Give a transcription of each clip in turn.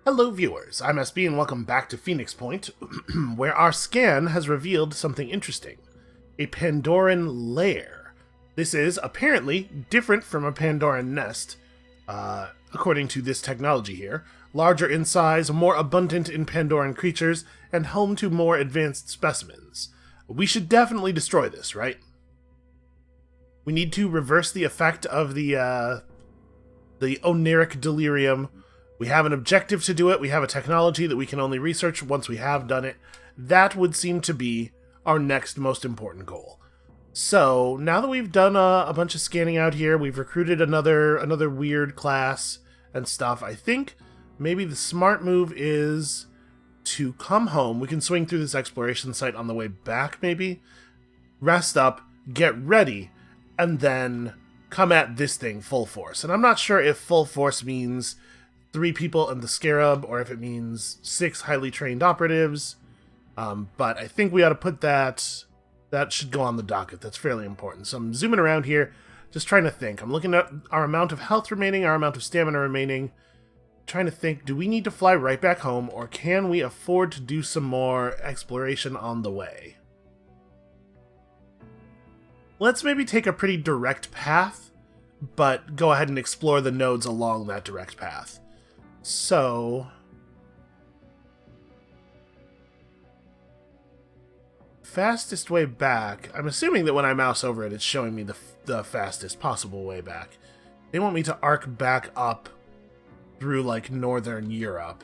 Hello viewers, I'm SB and welcome back to Phoenix Point, where our scan has revealed something interesting. A Pandoran lair. This is, apparently, different from a Pandoran nest, according to this technology here. Larger in size, more abundant in Pandoran creatures, and home to more advanced specimens. We should definitely destroy this, right? We need to reverse the effect of the oniric delirium. We have an objective to do it. We have a technology that we can only research once we have done it. That would seem to be our next most important goal. So, now that we've done a bunch of scanning out here, we've recruited another weird class and stuff, I think maybe the smart move is to come home. We can swing through this exploration site on the way back, maybe. Rest up, get ready, and then come at this thing full force. And I'm not sure if full force means 3 people and the Scarab, or if it means 6 highly trained operatives. But I think we ought to put that should go on the docket. That's fairly important. So I'm zooming around here, just trying to think. I'm looking at our amount of health remaining, our amount of stamina remaining. Trying to think, do we need to fly right back home, or can we afford to do some more exploration on the way? Let's maybe take a pretty direct path, but go ahead and explore the nodes along that direct path. So, fastest way back. I'm assuming that when I mouse over it, it's showing me the fastest possible way back. They want me to arc back up through, like, northern Europe.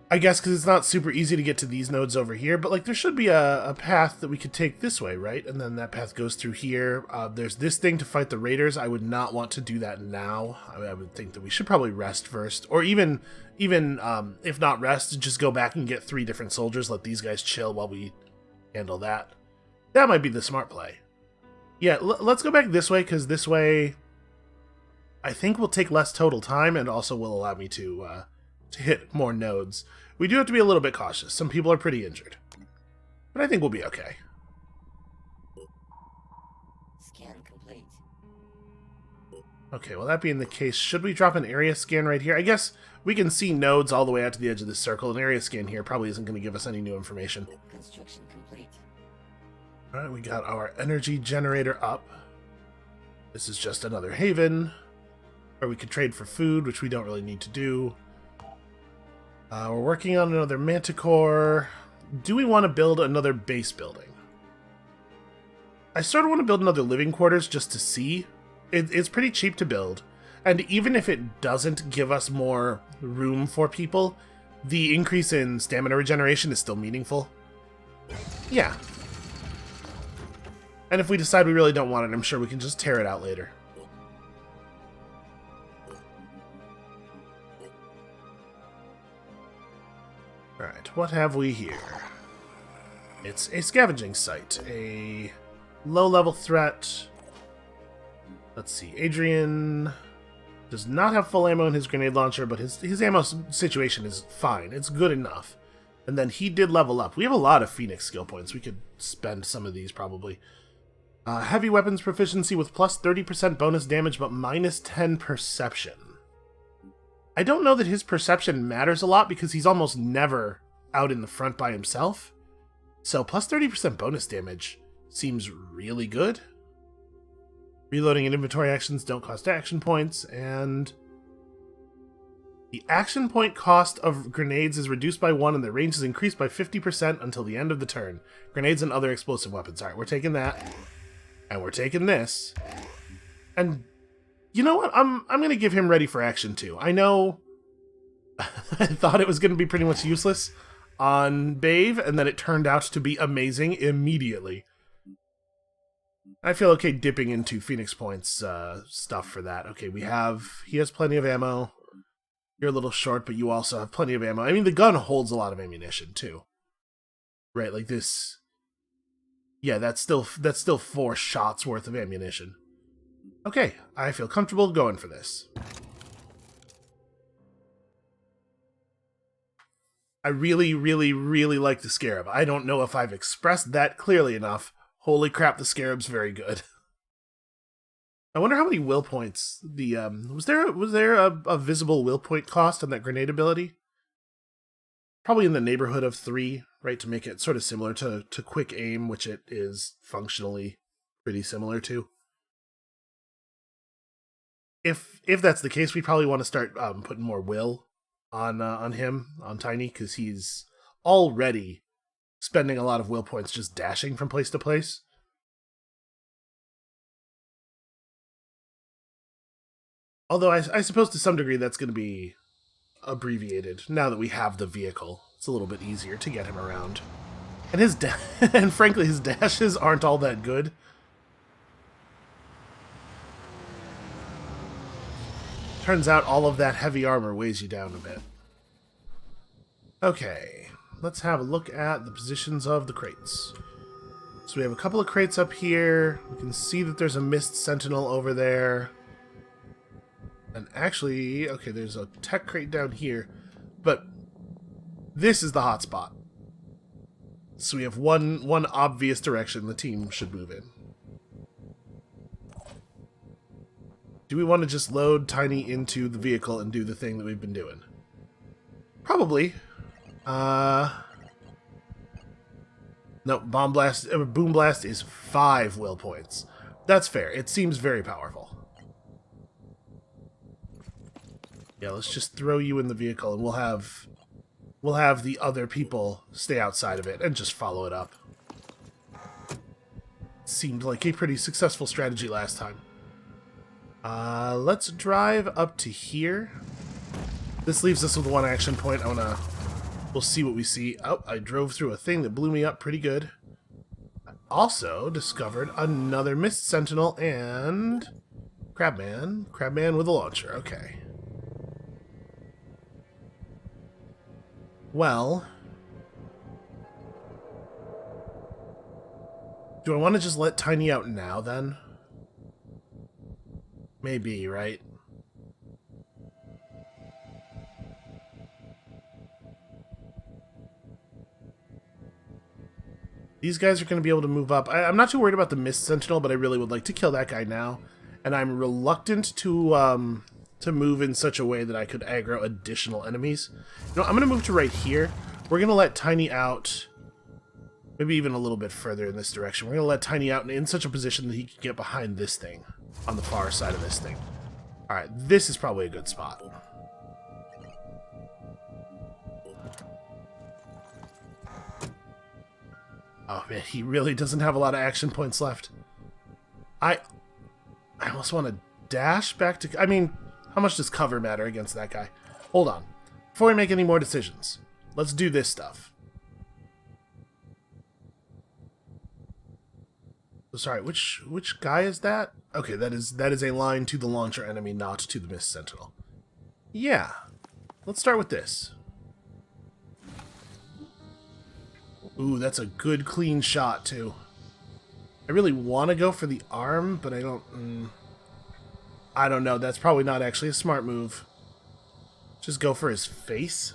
I guess because it's not super easy to get to these nodes over here, but, like, there should be a path that we could take this way, right? And then that path goes through here. There's this thing to fight the raiders. I would not want to do that now. I would think that we should probably rest first. Or even if not rest, just go back and get 3 different soldiers. Let these guys chill while we handle that. That might be the smart play. Yeah, let's go back this way, because this way I think will take less total time and also will allow me to hit more nodes. We do have to be a little bit cautious. Some people are pretty injured. But I think we'll be okay. Scan complete. Okay, well that being the case, should we drop an area scan right here? I guess we can see nodes all the way out to the edge of this circle. An area scan here probably isn't going to give us any new information. Construction complete. Alright, we got our energy generator up. This is just another haven. Or we could trade for food, which we don't really need to do. We're working on another manticore. Do we want to build another base building? I sort of want to build another living quarters just to see. It's pretty cheap to build. And even if it doesn't give us more room for people, the increase in stamina regeneration is still meaningful. Yeah. And if we decide we really don't want it, I'm sure we can just tear it out later. Alright, what have we here? It's a scavenging site. A low-level threat. Let's see. Adrian does not have full ammo in his grenade launcher, but his ammo situation is fine. It's good enough. And then he did level up. We have a lot of Phoenix skill points. We could spend some of these, probably. Heavy weapons proficiency with plus 30% bonus damage, but minus 10 perception. I don't know that his perception matters a lot because he's almost never out in the front by himself. So plus 30% bonus damage seems really good. Reloading and inventory actions don't cost action points, and the action point cost of grenades is reduced by 1 and the range is increased by 50% until the end of the turn. Grenades and other explosive weapons. Alright, we're taking that. And we're taking this. And you know what? I'm going to give him ready for action too. I know I thought it was going to be pretty much useless on Bave, and then it turned out to be amazing immediately. I feel okay dipping into Phoenix Point's stuff for that. Okay, he has plenty of ammo. You're a little short, but you also have plenty of ammo. I mean, the gun holds a lot of ammunition too. Right, like this. Yeah, that's still 4 shots worth of ammunition. Okay, I feel comfortable going for this. I really, really, really like the Scarab. I don't know if I've expressed that clearly enough. Holy crap, the Scarab's very good. I wonder how many will points the was there a visible will point cost on that grenade ability? Probably in the neighborhood of 3, right, to make it sort of similar to quick aim, which it is functionally pretty similar to. If that's the case, we probably want to start putting more will on him, on Tiny, because he's already spending a lot of will points just dashing from place to place. Although I suppose to some degree that's going to be abbreviated now that we have the vehicle. It's a little bit easier to get him around. And and frankly his dashes aren't all that good. Turns out all of that heavy armor weighs you down a bit. Okay, let's have a look at the positions of the crates. So we have a couple of crates up here. We can see that there's a mist sentinel over there. And actually, okay, there's a tech crate down here. But this is the hot spot. So we have one obvious direction the team should move in. Do we want to just load Tiny into the vehicle and do the thing that we've been doing? Probably. No, Boom Blast is 5 will points. That's fair. It seems very powerful. Yeah, let's just throw you in the vehicle and we'll have the other people stay outside of it and just follow it up. Seemed like a pretty successful strategy last time. Let's drive up to here. This leaves us with 1 action point. We'll see what we see. Oh, I drove through a thing that blew me up pretty good. I also discovered another Mist Sentinel and Crabman. Crabman with a launcher. Okay. Well, do I want to just let Tiny out now, then? Maybe, right? These guys are going to be able to move up. I'm not too worried about the Mist Sentinel, but I really would like to kill that guy now. And I'm reluctant to move in such a way that I could aggro additional enemies. You know, I'm going to move to right here. We're going to let Tiny out, maybe even a little bit further in this direction. We're going to let Tiny out in such a position that he can get behind this thing, on the far side of this thing. Alright, this is probably a good spot. Oh man, he really doesn't have a lot of action points left. I almost want to dash back to... I mean, how much does cover matter against that guy? Hold on. Before we make any more decisions, let's do this stuff. Sorry, which guy is that? Okay, that is a line to the launcher enemy, not to the Mist Sentinel. Yeah. Let's start with this. Ooh, that's a good clean shot, too. I really want to go for the arm, but I don't... I don't know. That's probably not actually a smart move. Just go for his face.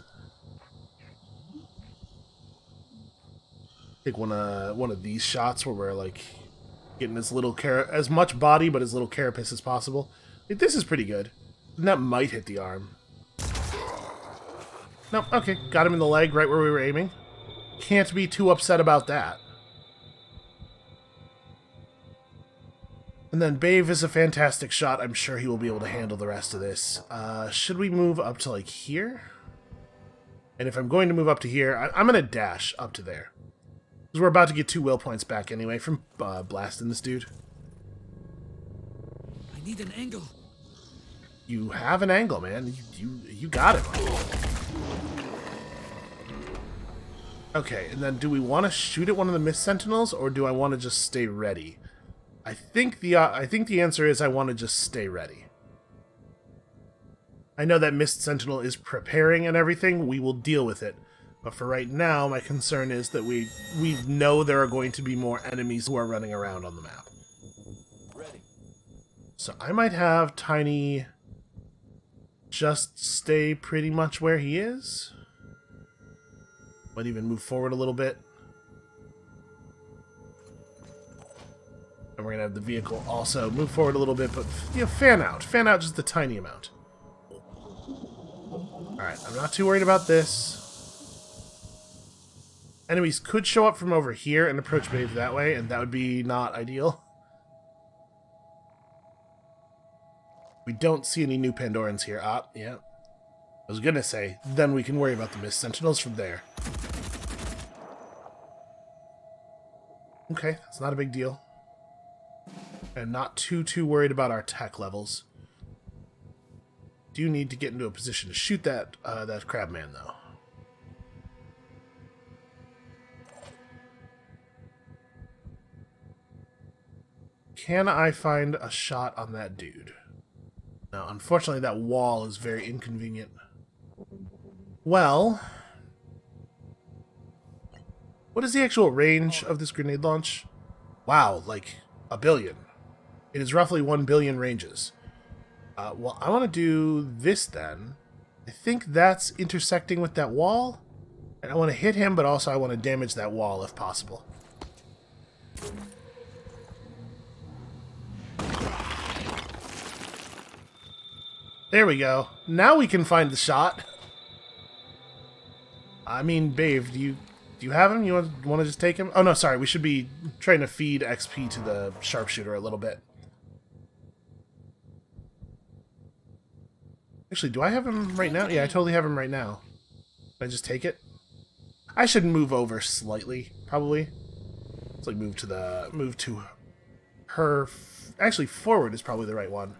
Take one of these shots where we're, like... getting as much body, but as little carapace as possible. This is pretty good. And that might hit the arm. No, okay. Got him in the leg right where we were aiming. Can't be too upset about that. And then Bave is a fantastic shot. I'm sure he will be able to handle the rest of this. Should we move up to, like, here? And if I'm going to move up to here, I'm going to dash up to there. Because we're about to get 2 will points back anyway from blasting this dude. I need an angle. You have an angle, man. You got it. Okay, and then do we want to shoot at one of the Mist Sentinels, or do I want to just stay ready? I think the answer is I want to just stay ready. I know that Mist Sentinel is preparing and everything. We will deal with it. But for right now, my concern is that we know there are going to be more enemies who are running around on the map. Ready. So I might have Tiny just stay pretty much where he is. Might even move forward a little bit. And we're going to have the vehicle also move forward a little bit, but, you know, fan out. Fan out just a tiny amount. Alright, I'm not too worried about this. Enemies could show up from over here and approach Bave that way, and that would be not ideal. We don't see any new Pandorans here. Ah, yeah. I was gonna say, then we can worry about the Mist Sentinels from there. Okay, that's not a big deal. I'm not too worried about our tech levels. Do need to get into a position to shoot that crabman, though. Can I find a shot on that dude? No, unfortunately that wall is very inconvenient. Well, what is the actual range of this grenade launch? Wow, like 1 billion. It is roughly 1 billion ranges. Well, I want to do this then. I think that's intersecting with that wall. And I want to hit him, but also I want to damage that wall if possible. There we go. Now we can find the shot. I mean, Bave, do you have him? You want to just take him? Oh, no, sorry. We should be trying to feed XP to the sharpshooter a little bit. Actually, do I have him right now? Yeah, I totally have him right now. Can I just take it? I should move over slightly, probably. Let's like move to her. Actually, forward is probably the right one.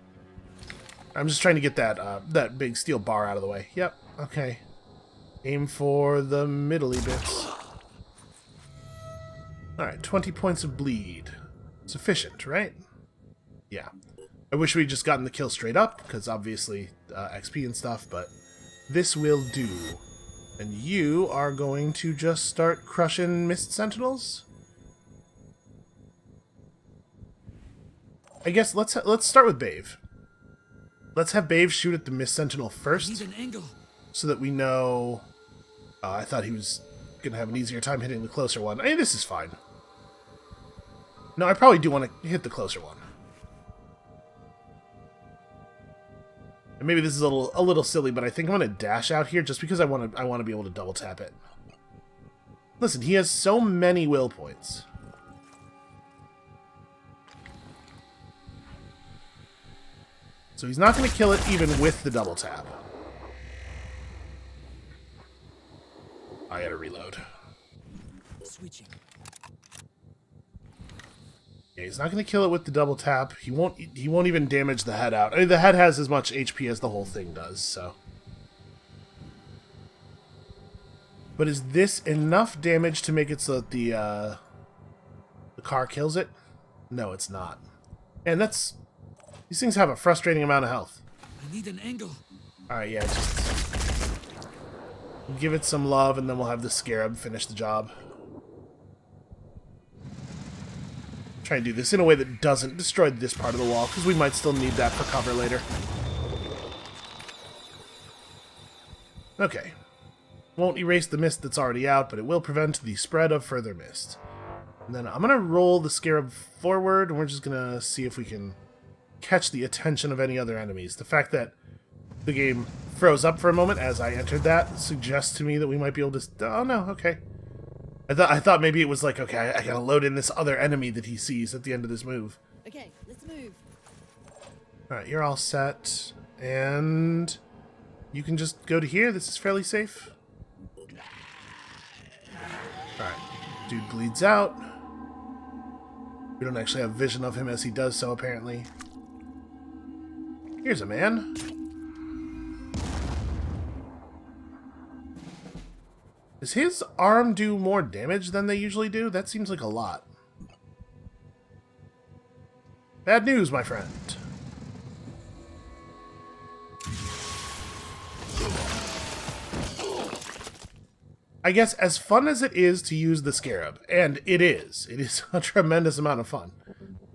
I'm just trying to get that big steel bar out of the way. Yep. Okay. Aim for the middly bits. All right. 20 points of bleed. Sufficient, right? Yeah. I wish we'd just gotten the kill straight up, because obviously XP and stuff, but this will do. And you are going to just start crushing Mist Sentinels? I guess let's start with Bave. Let's have Bave shoot at the Mist Sentinel first, so that we know... I thought he was going to have an easier time hitting the closer one. I mean, this is fine. No, I probably do want to hit the closer one. And maybe this is a little silly, but I think I'm going to dash out here just because I want to be able to double tap it. Listen, he has so many will points. So he's not going to kill it even with the double tap. I gotta reload. Switching. Yeah, he's not going to kill it with the double tap. He won't even damage the head out. I mean, the head has as much HP as the whole thing does, so. But is this enough damage to make it so that the car kills it? No, it's not. And that's... These things have a frustrating amount of health. I need an angle. Alright, yeah, just... give it some love, and then we'll have the Scarab finish the job. Try and do this in a way that doesn't destroy this part of the wall, because we might still need that for cover later. Okay. Won't erase the mist that's already out, but it will prevent the spread of further mist. And then I'm going to roll the Scarab forward, and we're just going to see if we can catch the attention of any other enemies. The fact that the game froze up for a moment as I entered that suggests to me that we might be able to... Oh, no, okay. I thought maybe it was like, okay, I gotta load in this other enemy that he sees at the end of this move. Okay, let's move. Alright, you're all set. And you can just go to here. This is fairly safe. Alright, dude bleeds out. We don't actually have vision of him as he does so, apparently. Here's a man. Does his arm do more damage than they usually do? That seems like a lot. Bad news, my friend. I guess as fun as it is to use the Scarab, and it is a tremendous amount of fun.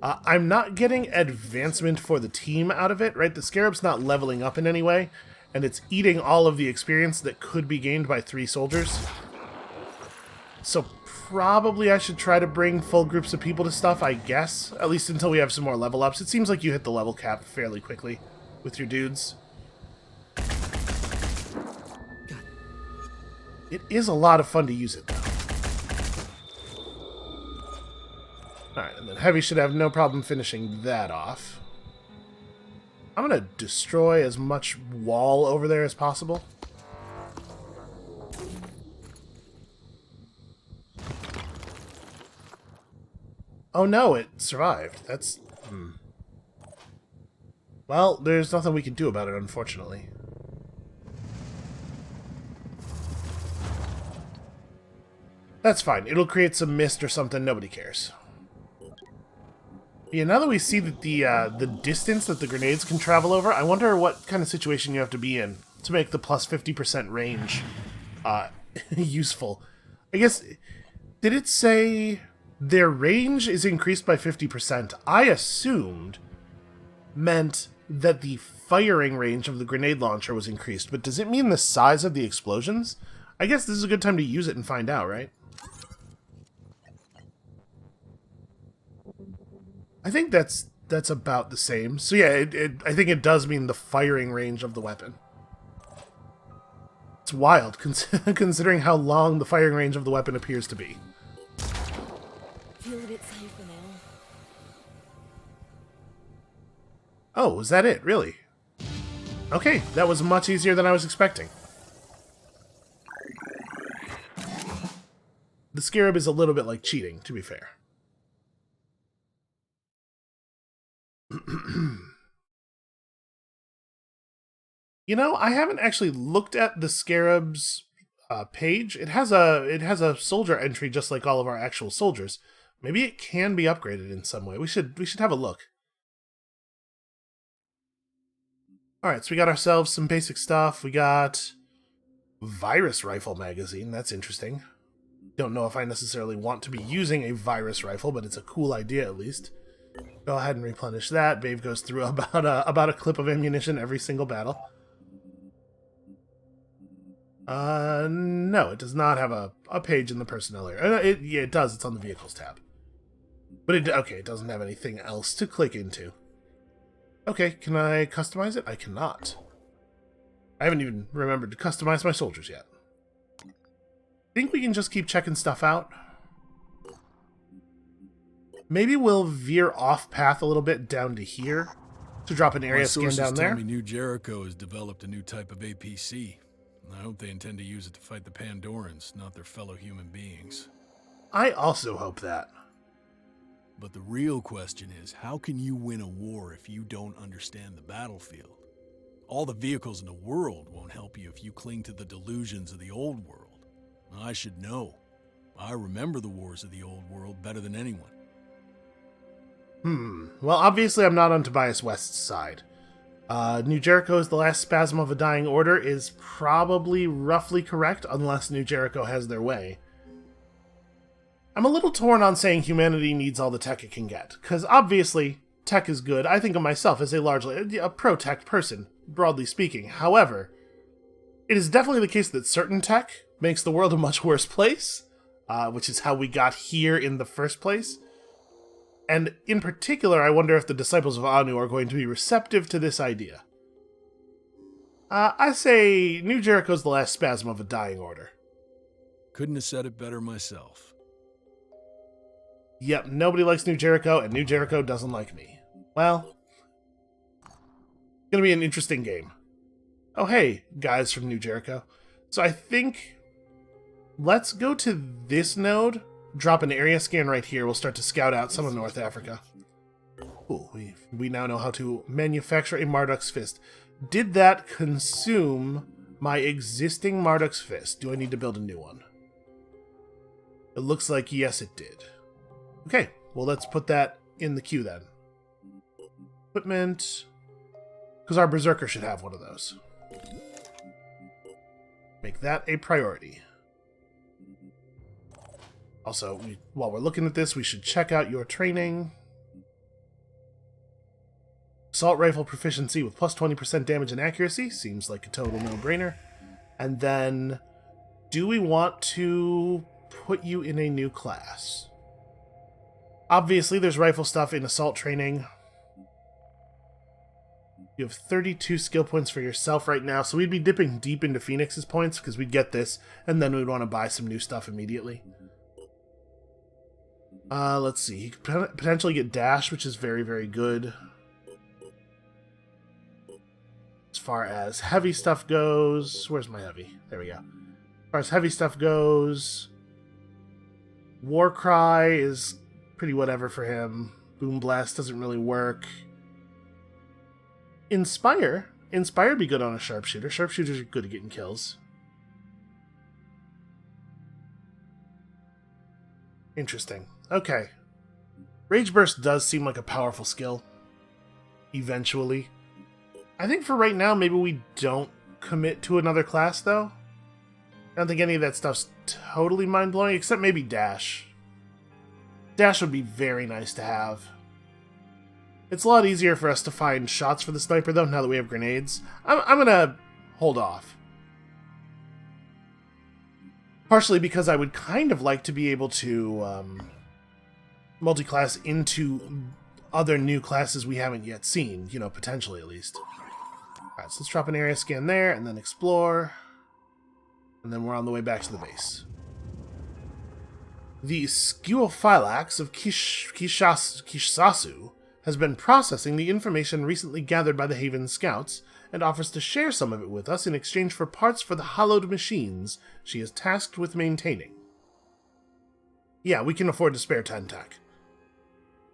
I'm not getting advancement for the team out of it, right? The Scarab's not leveling up in any way, and it's eating all of the experience that could be gained by 3 soldiers. So probably I should try to bring full groups of people to stuff, I guess. At least until we have some more level ups. It seems like you hit the level cap fairly quickly with your dudes. It is a lot of fun to use it, though. Alright, and then Heavy should have no problem finishing that off. I'm going to destroy as much wall over there as possible. Oh no, it survived. That's... Well, there's nothing we can do about it, unfortunately. That's fine. It'll create some mist or something. Nobody cares. Yeah, now that we see that the distance that the grenades can travel over, I wonder what kind of situation you have to be in to make the plus 50% range useful. I guess, did it say their range is increased by 50%? I assumed meant that the firing range of the grenade launcher was increased, but does it mean the size of the explosions? I guess this is a good time to use it and find out, right? I think that's about the same. So yeah, I think it does mean the firing range of the weapon. It's wild, considering how long the firing range of the weapon appears to be. Feel a bit safer now. Oh, was that it? Really? Okay, that was much easier than I was expecting. The Scarab is a little bit like cheating, to be fair. You know, I haven't actually looked at the Scarab's page. It has a soldier entry just like all of our actual soldiers. Maybe it can be upgraded in some way. We should have a look. Alright, so we got ourselves some basic stuff. We got virus rifle magazine. That's interesting. Don't know if I necessarily want to be using a virus rifle, but it's a cool idea at least. Go ahead and replenish that. Bave goes through about a clip of ammunition every single battle. No, it does not have a page in the personnel area. Yeah, it does. It's on the vehicles tab. But it doesn't have anything else to click into. Okay, can I customize it? I cannot. I haven't even remembered to customize my soldiers yet. Think we can just keep checking stuff out? Maybe we'll veer off path a little bit down to here to drop an area scan down there. Tell me New Jericho has developed a new type of APC. I hope they intend to use it to fight the Pandorans, not their fellow human beings. I also hope that. But the real question is, how can you win a war if you don't understand the battlefield? All the vehicles in the world won't help you if you cling to the delusions of the old world. I should know. I remember the wars of the old world better than anyone. Well, obviously I'm not on Tobias West's side. New Jericho is the last spasm of a dying order is probably roughly correct, unless New Jericho has their way. I'm a little torn on saying humanity needs all the tech it can get, because obviously tech is good. I think of myself as a pro-tech person, broadly speaking. However, it is definitely the case that certain tech makes the world a much worse place, which is how we got here in the first place. And in particular, I wonder if the Disciples of Anu are going to be receptive to this idea. I say New Jericho's the last spasm of a dying order. Couldn't have said it better myself. Yep, nobody likes New Jericho, and New Jericho doesn't like me. Well, it's gonna be an interesting game. Oh hey, guys from New Jericho. So I think let's go to this node, drop an area scan right here. We'll start to scout out some of North Africa. Cool, we now know how to manufacture a Marduk's Fist. Did that consume my existing Marduk's Fist? Do I need to build a new one? It looks like yes, it did. Okay, well let's put that in the queue then. Equipment, because our Berserker should have one of those. Make that a priority. Also, while we're looking at this, we should check out your training. Assault rifle proficiency with plus 20% damage and accuracy. Seems like a total no-brainer. And then, do we want to put you in a new class. Obviously, there's rifle stuff in assault training. You have 32 skill points for yourself right now, so we'd be dipping deep into Phoenix's points because we'd get this, and then we'd want to buy some new stuff immediately. Let's see. He could potentially get Dash, which is very, very good. As far as heavy stuff goes... Where's my heavy? There we go. As far as heavy stuff goes... Warcry is pretty whatever for him. Boom Blast doesn't really work. Inspire would be good on a Sharpshooter. Sharpshooters are good at getting kills. Interesting. Okay. Rage Burst does seem like a powerful skill. Eventually. I think for right now, maybe we don't commit to another class, though. I don't think any of that stuff's totally mind-blowing, except maybe Dash. Dash would be very nice to have. It's a lot easier for us to find shots for the sniper, though, now that we have grenades. I'm gonna hold off. Partially because I would kind of like to be able to multi-class into other new classes we haven't yet seen, you know, potentially at least. Alright, so let's drop an area scan there, and then explore. And then we're on the way back to the base. The Scuophylax of Kishasu has been processing the information recently gathered by the Haven Scouts, and offers to share some of it with us in exchange for parts for the hallowed machines she is tasked with maintaining. Yeah, we can afford to spare 10 tech.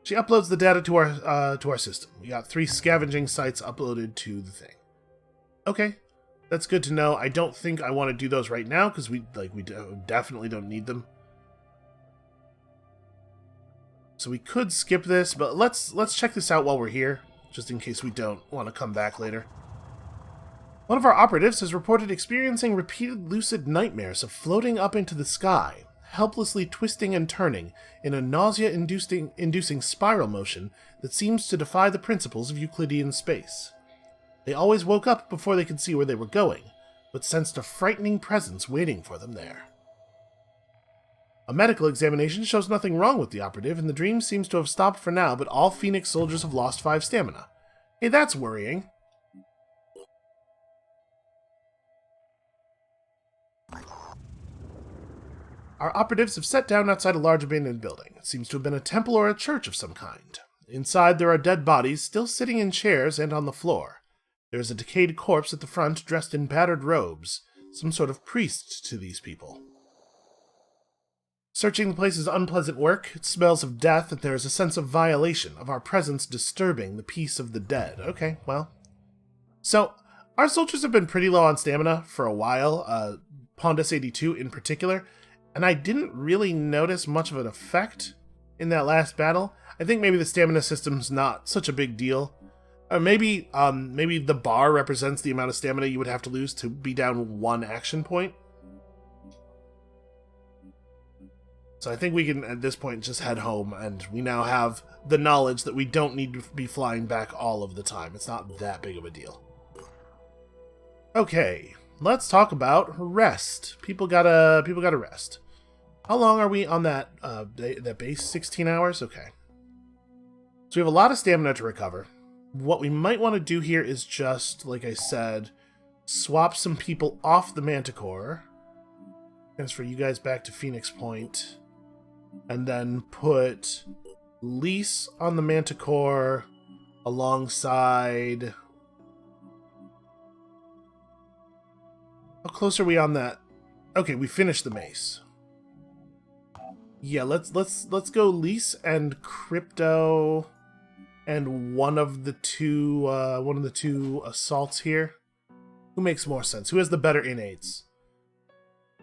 She uploads the data to our system. We got 3 scavenging sites uploaded to the thing. Okay, that's good to know. I don't think I want to do those right now because we definitely don't need them. So we could skip this, but let's check this out while we're here, just in case we don't want to come back later. One of our operatives has reported experiencing repeated lucid nightmares of floating up into the sky, helplessly twisting and turning in a nausea-inducing spiral motion that seems to defy the principles of Euclidean space. They always woke up before they could see where they were going, but sensed a frightening presence waiting for them there. A medical examination shows nothing wrong with the operative, and the dream seems to have stopped for now, but all Phoenix soldiers have lost 5 stamina. Hey, that's worrying. Our operatives have set down outside a large abandoned building. It seems to have been a temple or a church of some kind. Inside there are dead bodies, still sitting in chairs and on the floor. There is a decayed corpse at the front, dressed in battered robes, some sort of priest to these people. Searching the place is unpleasant work. It smells of death, and there is a sense of violation, of our presence disturbing the peace of the dead. Okay, well. So, our soldiers have been pretty low on stamina for a while, Pondus 82 in particular, and I didn't really notice much of an effect in that last battle. I think maybe the stamina system's not such a big deal. Or maybe the bar represents the amount of stamina you would have to lose to be down 1 action point. So I think we can, at this point, just head home, and we now have the knowledge that we don't need to be flying back all of the time. It's not that big of a deal. Okay, let's talk about rest. People gotta rest. How long are we on that base? 16 hours? Okay. So we have a lot of stamina to recover. What we might want to do here is just, like I said, swap some people off the Manticore. Transfer you guys back to Phoenix Point. And then put Lise on the Manticore alongside... How close are we on that? Okay, we finished the mace. Yeah, let's go Lise and Crypto and one of the two assaults here. Who makes more sense? Who has the better innates?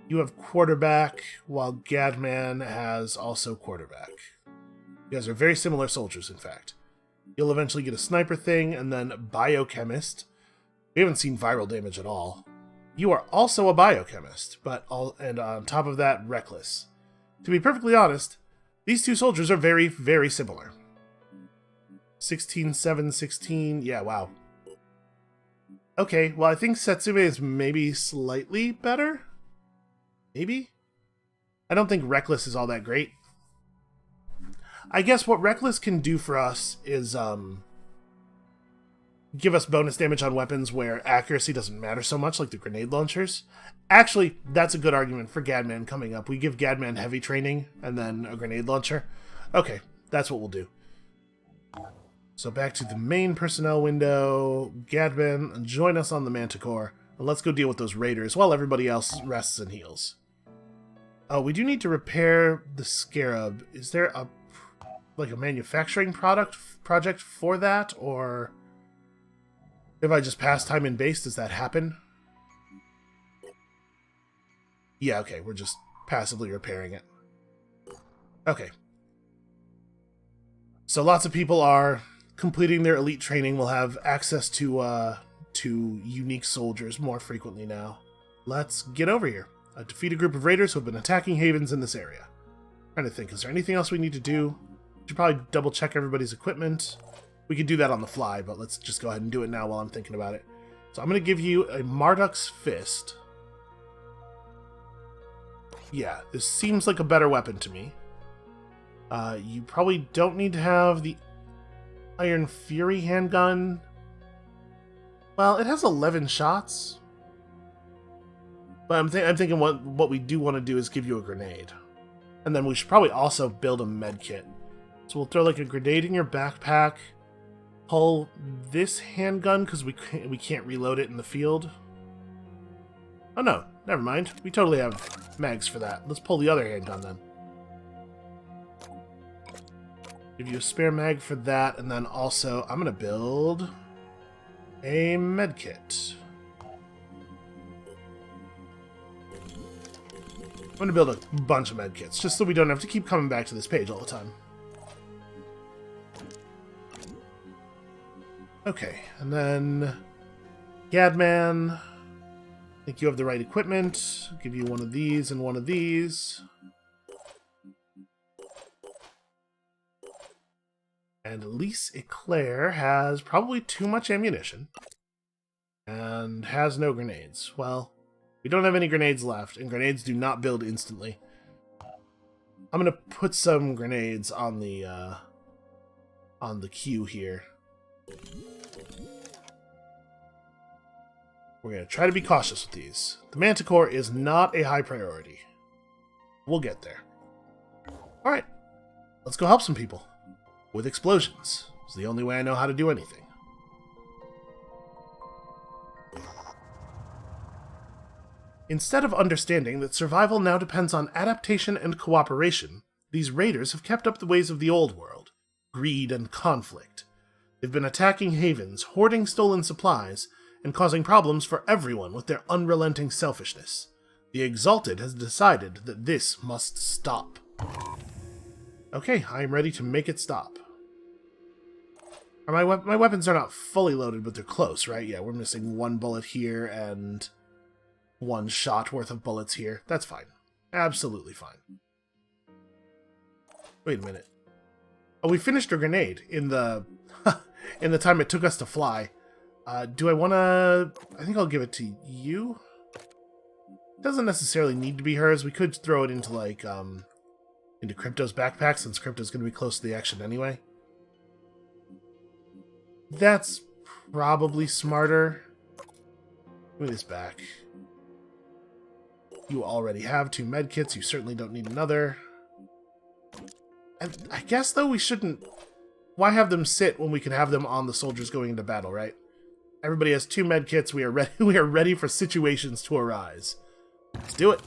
You have quarterback, while Gadman has also quarterback. You guys are very similar soldiers, in fact. You'll eventually get a sniper thing, and then biochemist. We haven't seen viral damage at all. You are also a biochemist, and on top of that, reckless. To be perfectly honest, these two soldiers are very, very similar. 16, 7, 16, yeah, wow. Okay, well I think Setsume is maybe slightly better? Maybe? I don't think Reckless is all that great. I guess what Reckless can do for us is give us bonus damage on weapons where accuracy doesn't matter so much, like the grenade launchers. Actually, that's a good argument for Gadman coming up. We give Gadman heavy training and then a grenade launcher. Okay, that's what we'll do. So back to the main personnel window. Gadman, join us on the Manticore, and let's go deal with those raiders while everybody else rests and heals. Oh, we do need to repair the Scarab. Is there a manufacturing project for that, or if I just pass time in base, does that happen? Yeah, okay, we're just passively repairing it. Okay. So lots of people are completing their elite training. Will have access to unique soldiers more frequently now. Let's get over here. Defeat a group of raiders who have been attacking havens in this area. I'm trying to think, is there anything else we need to do? Should probably double check everybody's equipment. We could do that on the fly, but let's just go ahead and do it now while I'm thinking about it. So I'm going to give you a Marduk's Fist. Yeah, this seems like a better weapon to me. You probably don't need to have the Iron Fury handgun. Well, it has 11 shots. But I'm thinking what we do want to do is give you a grenade. And then we should probably also build a med kit. So we'll throw like a grenade in your backpack. Pull this handgun because we can't reload it in the field. Oh no, never mind. We totally have mags for that. Let's pull the other handgun then. Give you a spare mag for that, and then also I'm gonna build a med kit. I'm gonna build a bunch of med kits just so we don't have to keep coming back to this page all the time. Okay, and then Gadman, I think you have the right equipment. I'll give you one of these and one of these. And Elise Eclair has probably too much ammunition and has no grenades. Well, we don't have any grenades left, and grenades do not build instantly. I'm gonna put some grenades on the queue here. We're going to try to be cautious with these. The Manticore is not a high priority. We'll get there. Alright, let's go help some people. With explosions. It's the only way I know how to do anything. Instead of understanding that survival now depends on adaptation and cooperation, these raiders have kept up the ways of the old world. Greed and conflict. They've been attacking havens, hoarding stolen supplies, and causing problems for everyone with their unrelenting selfishness. The Exalted has decided that this must stop. Okay, I am ready to make it stop. My weapons are not fully loaded, but they're close, right? Yeah, we're missing one bullet here and one shot worth of bullets here. That's fine. Absolutely fine. Wait a minute. Oh, we finished a grenade in the in the time it took us to fly. Do I want to... I think I'll give it to you. It doesn't necessarily need to be hers. We could throw it into, like, into Crypto's backpack, since Crypto's going to be close to the action anyway. That's probably smarter. Give me this back. You already have 2 medkits. You certainly don't need another. And I guess, though, we shouldn't... Why have them sit when we can have them on the soldiers going into battle, right? Everybody has 2 medkits. We are ready. We are ready for situations to arise. Let's do it.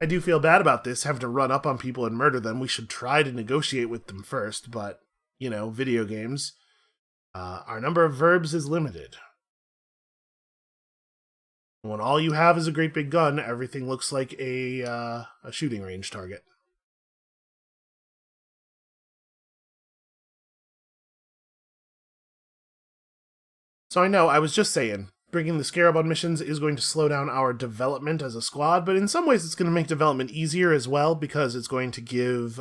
I do feel bad about this, having to run up on people and murder them. We should try to negotiate with them first, but, you know, video games. Our number of verbs is limited. When all you have is a great big gun, everything looks like a shooting range target. So I know, I was just saying, bringing the Scarab on missions is going to slow down our development as a squad, but in some ways it's going to make development easier as well, because it's going to give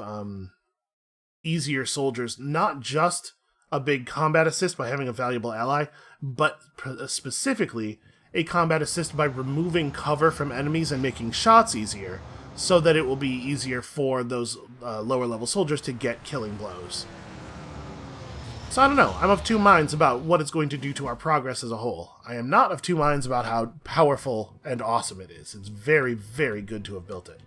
easier soldiers not just a big combat assist by having a valuable ally, but specifically a combat assist by removing cover from enemies and making shots easier, so that it will be easier for those lower level soldiers to get killing blows. So I don't know, I'm of two minds about what it's going to do to our progress as a whole. I am not of two minds about how powerful and awesome it is. It's very, very good to have built it.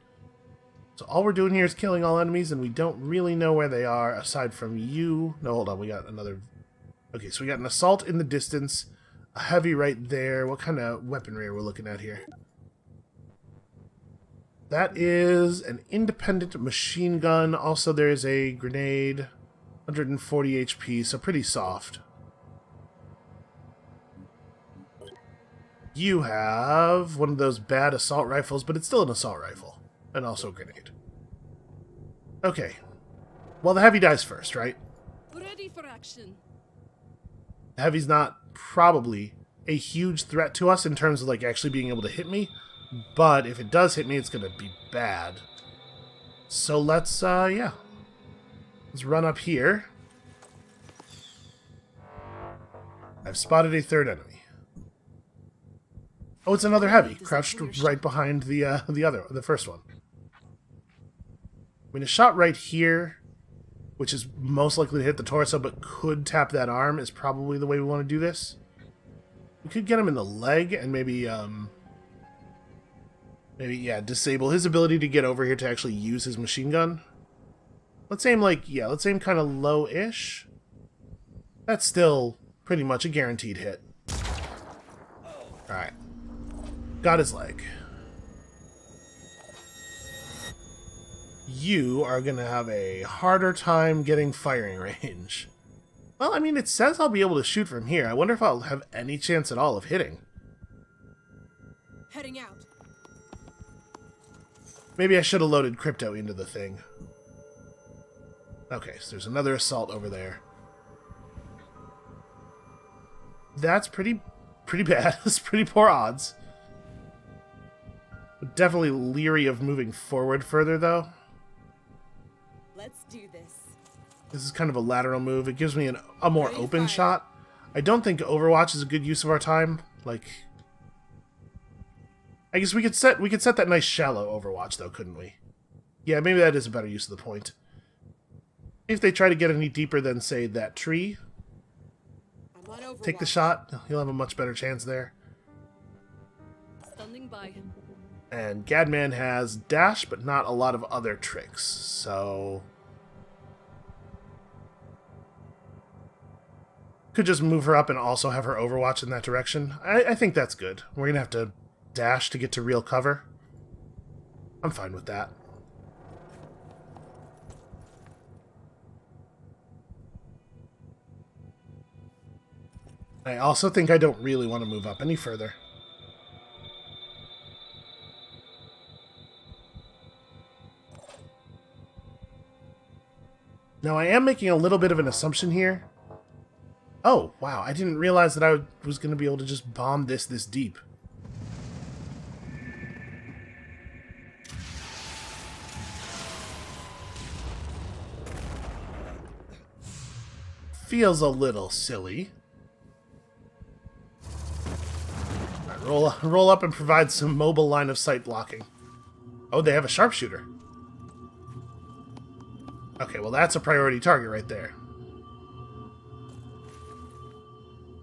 So all we're doing here is killing all enemies, and we don't really know where they are, aside from you. No, hold on, we got another... Okay, so we got an assault in the distance, a heavy right there. What kind of weaponry are we looking at here? That is an independent machine gun. Also, there is a grenade, 140 HP, so pretty soft. You have one of those bad assault rifles, but it's still an assault rifle, and also a grenade. Okay. Well, the heavy dies first, right? Ready for action. The heavy's not probably a huge threat to us in terms of like actually being able to hit me, but if it does hit me, it's gonna be bad. So let's yeah, let's run up here. I've spotted a third enemy. Oh, it's another heavy, crouched right behind the first one. I mean, a shot right here, which is most likely to hit the torso, but could tap that arm, is probably the way we want to do this. We could get him in the leg and maybe, yeah, disable his ability to get over here to actually use his machine gun. Let's aim let's aim kind of low-ish. That's still pretty much a guaranteed hit. Alright. Got his leg. You are going to have a harder time getting firing range. Well, I mean, it says I'll be able to shoot from here. I wonder if I'll have any chance at all of hitting. Heading out. Maybe I should have loaded crypto into the thing. Okay, so there's another assault over there. That's pretty bad. That's pretty poor odds. Definitely leery of moving forward further, though. Let's do this. This is kind of a lateral move. It gives me a more open shot. I don't think Overwatch is a good use of our time. Like, I guess we could set that nice shallow Overwatch, though, couldn't we? Yeah, maybe that is a better use of the point. If they try to get any deeper than, say, that tree, take the shot. You'll have a much better chance there. Standing by. And Gadman has dash, but not a lot of other tricks, so... Could just move her up and also have her Overwatch in that direction. I think that's good. We're going to have to dash to get to real cover. I'm fine with that. I also think I don't really want to move up any further. Now, I am making a little bit of an assumption here. Oh, wow, I didn't realize that I was going to be able to just bomb this deep. Feels a little silly. All right, roll up and provide some mobile line of sight blocking. Oh, they have a sharpshooter. Okay, well that's a priority target right there.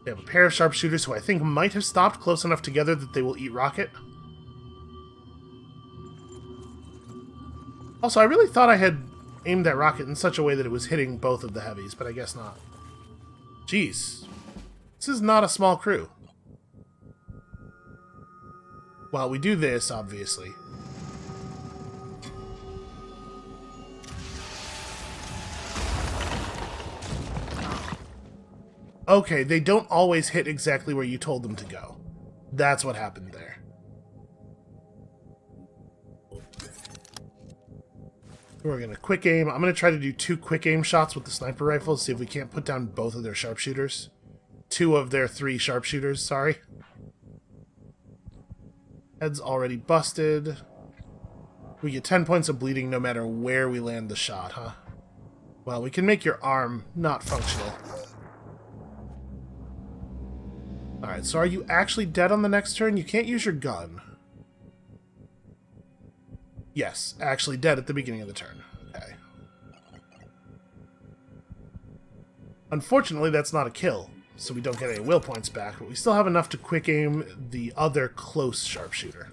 They have a pair of sharpshooters who I think might have stopped close enough together that they will eat rocket. Also, I really thought I had aimed that rocket in such a way that it was hitting both of the heavies, but I guess not. Jeez. This is not a small crew. Well, we do this, obviously. Okay, they don't always hit exactly where you told them to go. That's what happened there. We're going to quick aim. I'm going to try to do 2 quick aim shots with the sniper rifle, see if we can't put down both of their sharpshooters. 2 of their 3 sharpshooters, sorry. Head's already busted. We get 10 points of bleeding no matter where we land the shot, huh? Well, we can make your arm not functional. Alright, so are you actually dead on the next turn? You can't use your gun. Yes, actually dead at the beginning of the turn. Okay. Unfortunately, that's not a kill, so we don't get any will points back, but we still have enough to quick aim the other close sharpshooter.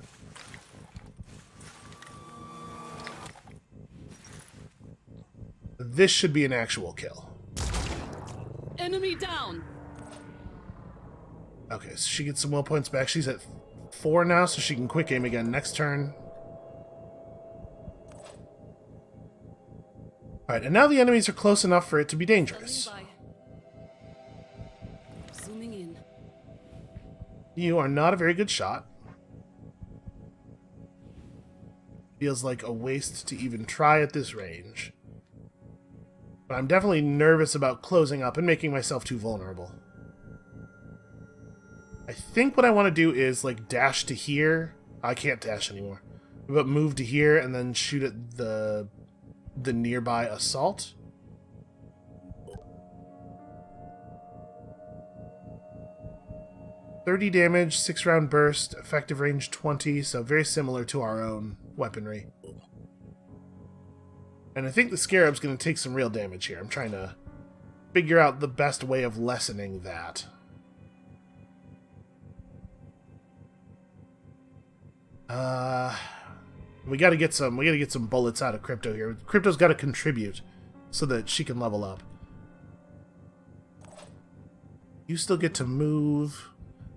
This should be an actual kill. Enemy down. Okay, so she gets some will points back. She's at 4 now, so she can quick aim again next turn. Alright, and now the enemies are close enough for it to be dangerous. Zooming in. You are not a very good shot. Feels like a waste to even try at this range. But I'm definitely nervous about closing up and making myself too vulnerable. I think what I want to do is, like, dash to here. I can't dash anymore. But move to here and then shoot at the nearby assault. $30 damage, 6-round burst, effective range 20, so very similar to our own weaponry. And I think the Scarab's going to take some real damage here. I'm trying to figure out the best way of lessening that. We gotta get some bullets out of Crypto here. Crypto's gotta contribute so that she can level up. You still get to move.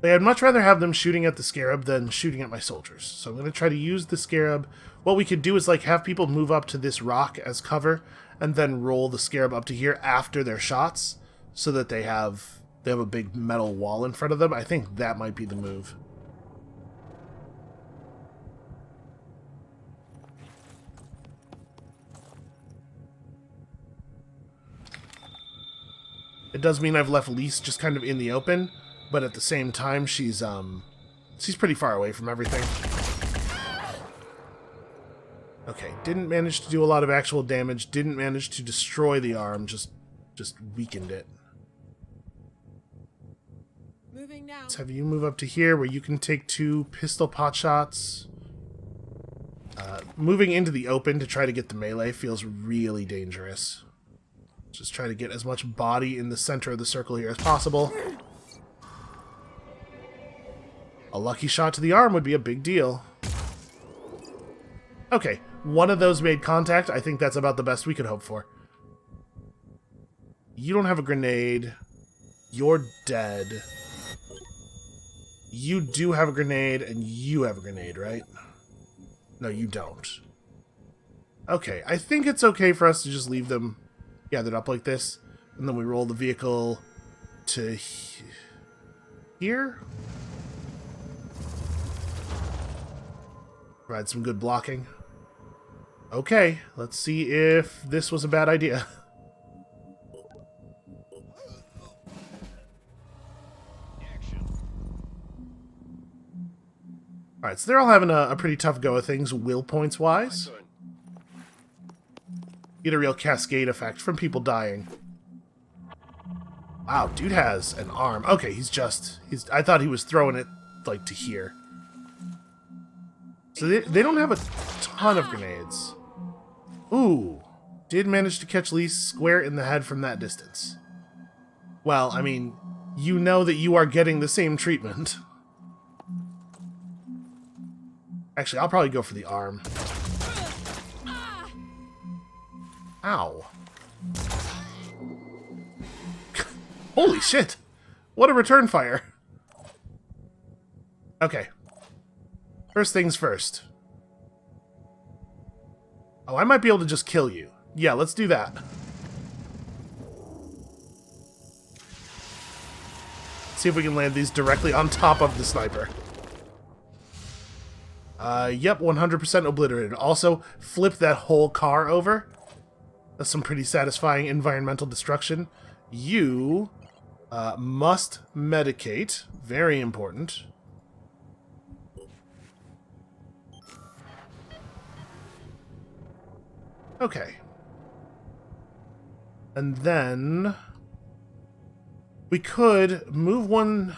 Like, I'd much rather have them shooting at the Scarab than shooting at my soldiers. So I'm gonna try to use the Scarab. What we could do is, like, have people move up to this rock as cover and then roll the Scarab up to here after their shots so that they have a big metal wall in front of them. I think that might be the move. It does mean I've left Lise just kind of in the open, but at the same time, she's pretty far away from everything. Okay, didn't manage to do a lot of actual damage, didn't manage to destroy the arm, just weakened it. Moving now. Let's have you move up to here where you can take 2 pistol pot shots. Moving into the open to try to get the melee feels really dangerous. Just try to get as much body in the center of the circle here as possible. A lucky shot to the arm would be a big deal. Okay, one of those made contact. I think that's about the best we could hope for. You don't have a grenade. You're dead. You do have a grenade, and you have a grenade, right? No, you don't. Okay, I think it's okay for us to just leave them gathered up like this, and then we roll the vehicle to here. Provide some good blocking. Okay, let's see if this was a bad idea. Alright, so they're all having a pretty tough go of things, will points wise. Get a real cascade effect from people dying. Wow, dude has an arm. Okay, I thought he was throwing it, like, to here. So they don't have a ton of grenades. Ooh, did manage to catch Lise square in the head from that distance. Well, I mean, you know that you are getting the same treatment. Actually, I'll probably go for the arm. Ow. Holy shit! What a return fire! Okay. First things first. Oh, I might be able to just kill you. Yeah, let's do that. See if we can land these directly on top of the sniper. Yep, 100% obliterated. Also, flip that whole car over. That's some pretty satisfying environmental destruction. You must medicate. Very important. Okay. And then We could move one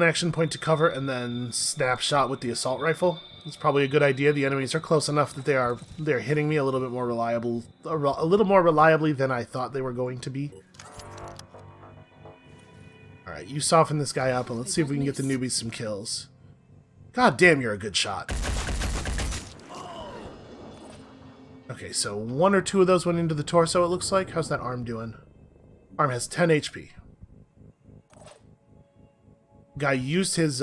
action point to cover and then snapshot with the assault rifle. It's probably a good idea. The enemies are close enough that they're hitting me a little bit more little more reliably than I thought they were going to be. All right, you soften this guy up and let's see if we can get the newbies some kills. God damn, you're a good shot. Okay, so 1 or 2 of those went into the torso, it looks like. How's that arm doing? Arm has 10 HP. Guy used his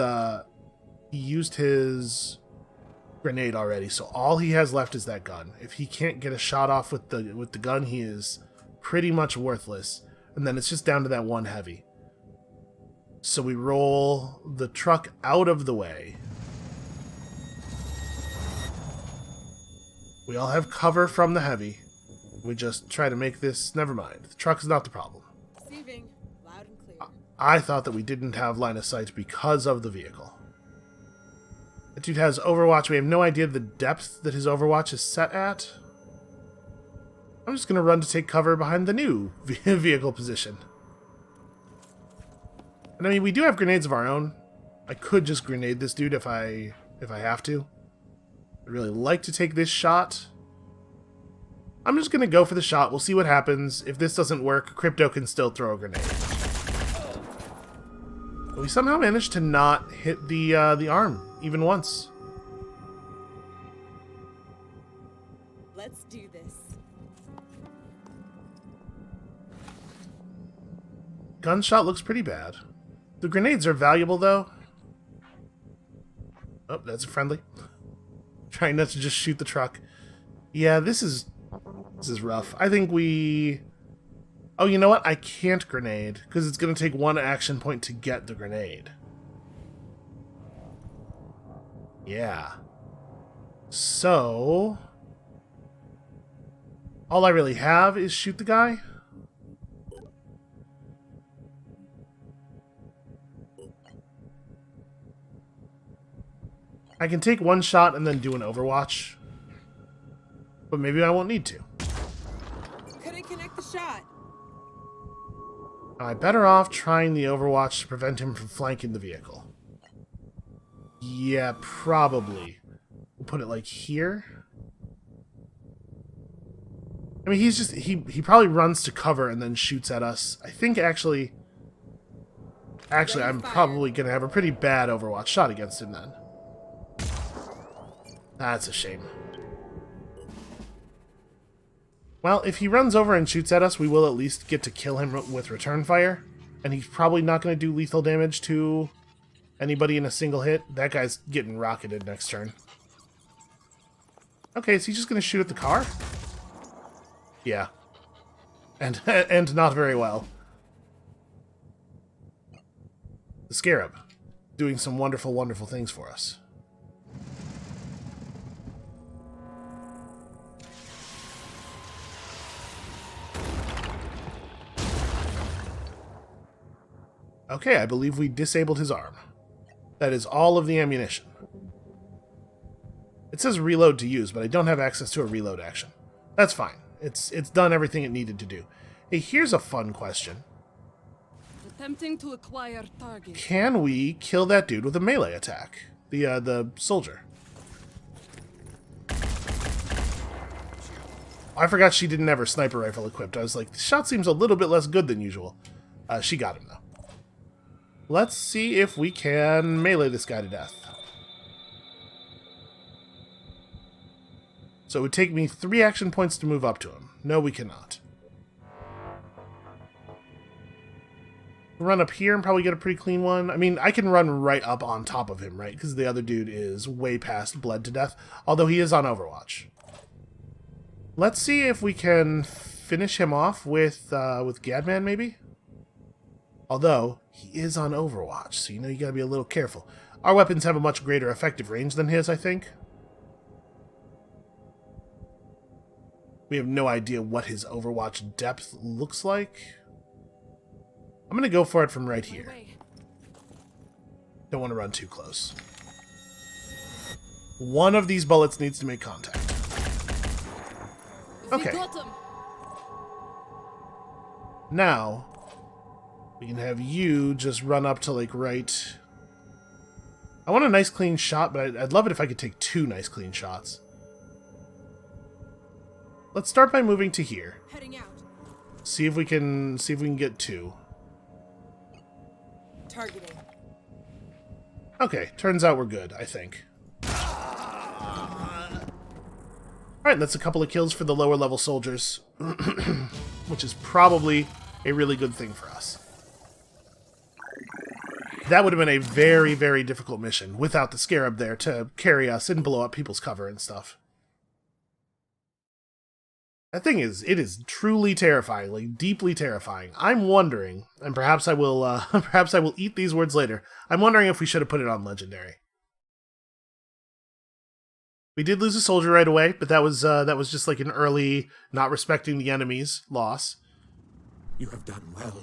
grenade already, so all he has left is that gun. If he can't get a shot off with the gun, he is pretty much worthless. And then it's just down to that one heavy. So we roll the truck out of the way. We all have cover from the heavy. We just try to make this... Never mind. The truck is not the problem. Receiving. Loud and clear. I thought that we didn't have line of sight because of the vehicle. That dude has Overwatch. We have no idea the depth that his Overwatch is set at. I'm just going to run to take cover behind the new vehicle position. And I mean, we do have grenades of our own. I could just grenade this dude if I have to. I'd really like to take this shot. I'm just going to go for the shot. We'll see what happens. If this doesn't work, Crypto can still throw a grenade. But we somehow managed to not hit the arm, even once. Let's do this. Gunshot looks pretty bad. The grenades are valuable, though. Oh, that's a friendly. Trying not to just shoot the truck. Yeah, this is rough. I think we... Oh, you know what? I can't grenade, because it's going to take 1 action point to get the grenade. Yeah. So... all I really have is shoot the guy. I can take 1 shot and then do an Overwatch. But maybe I won't need to. Couldn't connect the shot. I'm better off trying the Overwatch to prevent him from flanking the vehicle. Yeah, probably. We'll put it like here. I mean, he's just... He probably runs to cover and then shoots at us. I think actually... Actually, I'm probably going to have a pretty bad Overwatch shot against him then. That's a shame. Well, if he runs over and shoots at us, we will at least get to kill him with return fire. And he's probably not going to do lethal damage to anybody in a single hit. That guy's getting rocketed next turn. Okay, is he just going to shoot at the car? Yeah. And not very well. The Scarab. Doing some wonderful, wonderful things for us. Okay, I believe we disabled his arm. That is all of the ammunition. It says reload to use, but I don't have access to a reload action. That's fine. It's done everything it needed to do. Hey, here's a fun question. Attempting to acquire target. Can we kill that dude with a melee attack? The soldier. I forgot she didn't have her sniper rifle equipped. I was like, the shot seems a little bit less good than usual. She got him, though. Let's see if we can melee this guy to death. So it would take me 3 action points to move up to him. No, we cannot. Run up here and probably get a pretty clean one. I mean, I can run right up on top of him, right? Because the other dude is way past bled to death. Although he is on Overwatch. Let's see if we can finish him off with Gadman, maybe? Although, he is on Overwatch, so you know you gotta be a little careful. Our weapons have a much greater effective range than his, I think. We have no idea what his Overwatch depth looks like. I'm gonna go for it from right here. Don't want to run too close. One of these bullets needs to make contact. Okay. Now, We can have you just run up to, like, right... I want a nice clean shot, but I'd love it if I could take 2 nice clean shots. Let's start by moving to here. Heading out. See if we can get 2. Targeting. Okay, turns out we're good, I think. Alright, that's a couple of kills for the lower level soldiers. Which is probably a really good thing for us. That would have been a very, very difficult mission without the Scarab there to carry us and blow up people's cover and stuff. That thing is, it is truly terrifying, like deeply terrifying. I'm wondering, and perhaps I will eat these words later. I'm wondering if we should have put it on Legendary. We did lose a soldier right away, but that was just like an early, not respecting the enemies loss. You have done well.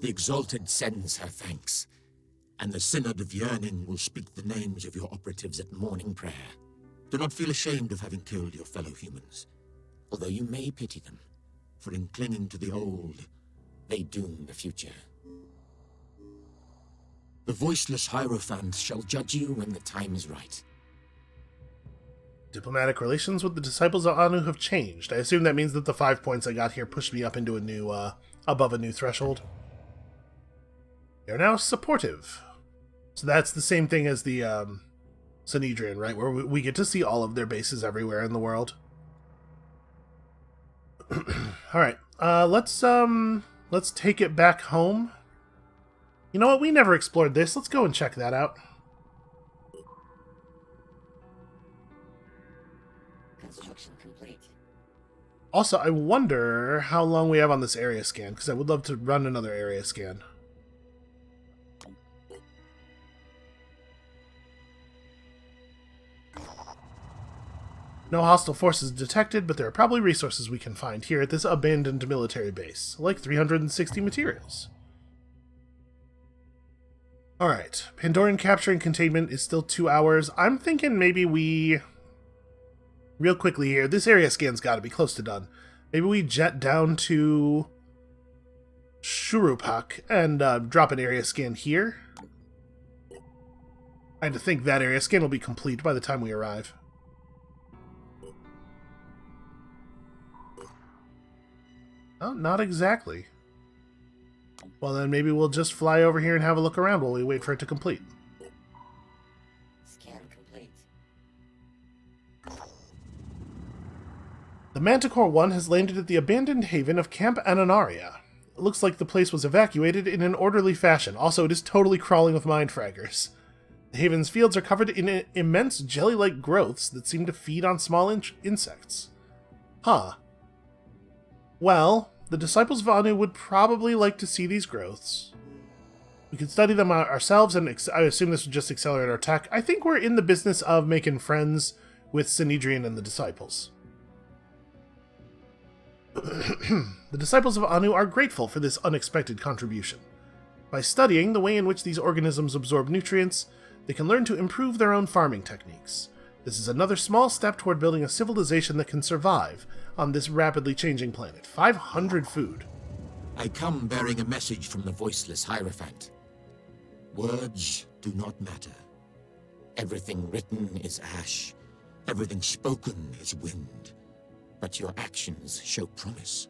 The Exalted sends her thanks, and the Synod of Yearning will speak the names of your operatives at morning prayer. Do not feel ashamed of having killed your fellow humans, although you may pity them, for in clinging to the old, they doom the future. The voiceless Hierophant shall judge you when the time is right. Diplomatic relations with the Disciples of Anu have changed. I assume that means that the 5 points I got here pushed me up into a new, above a new threshold. They're now supportive. So that's the same thing as the, Sanhedrin, right? Where we get to see all of their bases everywhere in the world. Alright, let's take it back home. You know what? We never explored this. Let's go and check that out. Construction complete. Also, I wonder how long we have on this area scan, because I would love to run another area scan. No hostile forces detected, but there are probably resources we can find here at this abandoned military base, like 360 materials. Alright, Pandoran capture and containment is still 2 hours. I'm thinking maybe we... Real quickly here, this area scan's got to be close to done. Maybe we jet down to Shurupak and drop an area scan here. I had to think that area scan will be complete by the time we arrive. Oh, not exactly. Well, then maybe we'll just fly over here and have a look around while we wait for it to complete. Scan complete. The Manticore 1 has landed at the abandoned haven of Camp Ananaria. It looks like the place was evacuated in an orderly fashion. Also, it is totally crawling with mindfraggers. The haven's fields are covered in immense jelly-like growths that seem to feed on small insects. Huh. Well, the Disciples of Anu would probably like to see these growths. We could study them ourselves, and I assume this would just accelerate our tech. I think we're in the business of making friends with Sanhedrin and the Disciples. The Disciples of Anu are grateful for this unexpected contribution. By studying the way in which these organisms absorb nutrients, they can learn to improve their own farming techniques. This is another small step toward building a civilization that can survive on this rapidly changing planet. 500 food. I come bearing a message from the voiceless Hierophant. Words do not matter. Everything written is ash. Everything spoken is wind. But your actions show promise.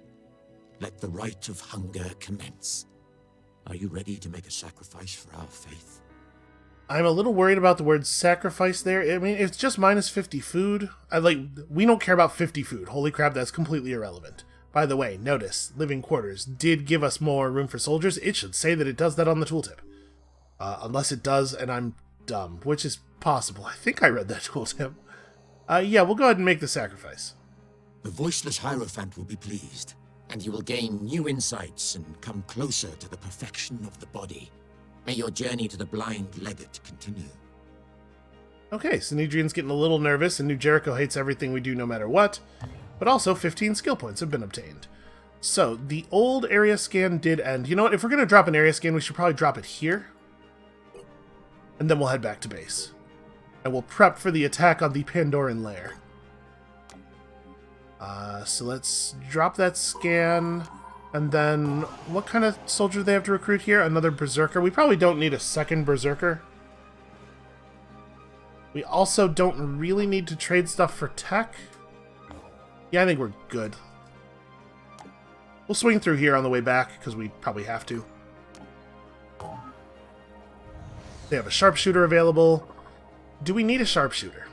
Let the rite of hunger commence. Are you ready to make a sacrifice for our faith? I'm a little worried about the word sacrifice there. I mean, it's just minus 50 food. We don't care about 50 food. Holy crap, that's completely irrelevant. By the way, notice, living quarters did give us more room for soldiers. It should say that it does that on the tooltip. Unless it does, and I'm dumb, which is possible. I think I read that tooltip. Yeah, we'll go ahead and make the sacrifice. The voiceless Hierophant will be pleased, and you will gain new insights and come closer to the perfection of the body. May your journey to the blind legate continue. Okay, Sanhedrin's getting a little nervous, and New Jericho hates everything we do no matter what, but also 15 skill points have been obtained. So, the old area scan did end. You know what, if we're going to drop an area scan, we should probably drop it here, and then we'll head back to base. And we'll prep for the attack on the Pandoran lair. So let's drop that scan. And then, what kind of soldier do they have to recruit here? Another berserker. We probably don't need a second berserker. We also don't really need to trade stuff for tech. Yeah, I think we're good. We'll swing through here on the way back, because we probably have to. They have a sharpshooter available. Do we need a sharpshooter?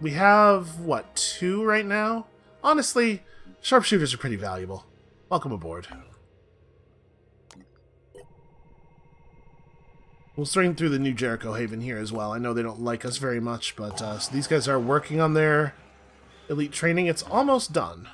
We have, what, 2 right now? Honestly, sharpshooters are pretty valuable. Welcome aboard. We'll swing through the New Jericho Haven here as well. I know they don't like us very much, but so these guys are working on their elite training. It's almost done.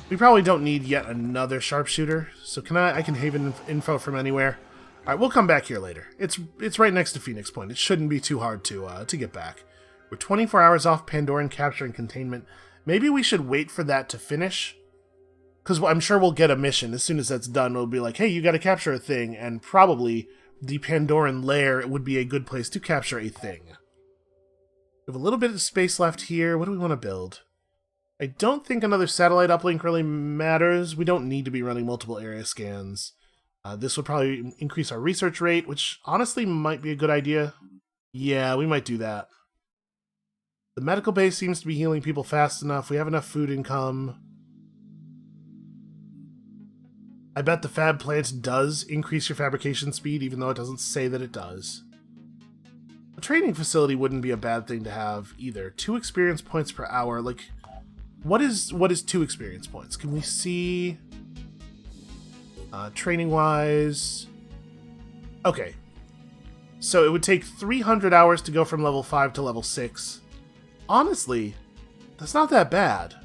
We probably don't need yet another sharpshooter, so I can haven info from anywhere. All right, we'll come back here later. It's right next to Phoenix Point. It shouldn't be too hard to get back. We're 24 hours off Pandoran capture and containment. Maybe we should wait for that to finish, because I'm sure we'll get a mission. As soon as that's done, we'll be like, hey, you got to capture a thing, and probably the Pandoran lair would be a good place to capture a thing. We have a little bit of space left here. What do we want to build? I don't think another satellite uplink really matters. We don't need to be running multiple area scans. This will probably increase our research rate, which honestly might be a good idea. Yeah, we might do that. The medical base seems to be healing people fast enough. We have enough food income. I bet the fab plant does increase your fabrication speed, even though it doesn't say that it does. A training facility wouldn't be a bad thing to have either. 2 experience points per hour. Like, what is 2 experience points? Can we see... training-wise... Okay. So it would take 300 hours to go from level 5 to level 6. Honestly, that's not that bad.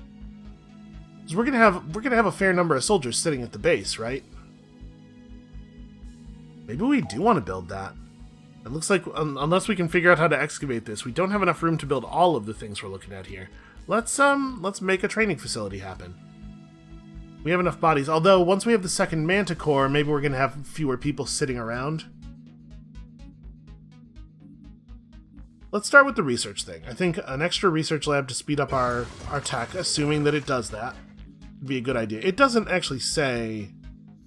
Because we're gonna have a fair number of soldiers sitting at the base, right? Maybe we do want to build that. It looks like, unless we can figure out how to excavate this, we don't have enough room to build all of the things we're looking at here. Let's make a training facility happen. We have enough bodies, although once we have the second manticore, maybe we're gonna have fewer people sitting around. Let's start with the research thing. I think an extra research lab to speed up our tech, assuming that it does that, would be a good idea. It doesn't actually say...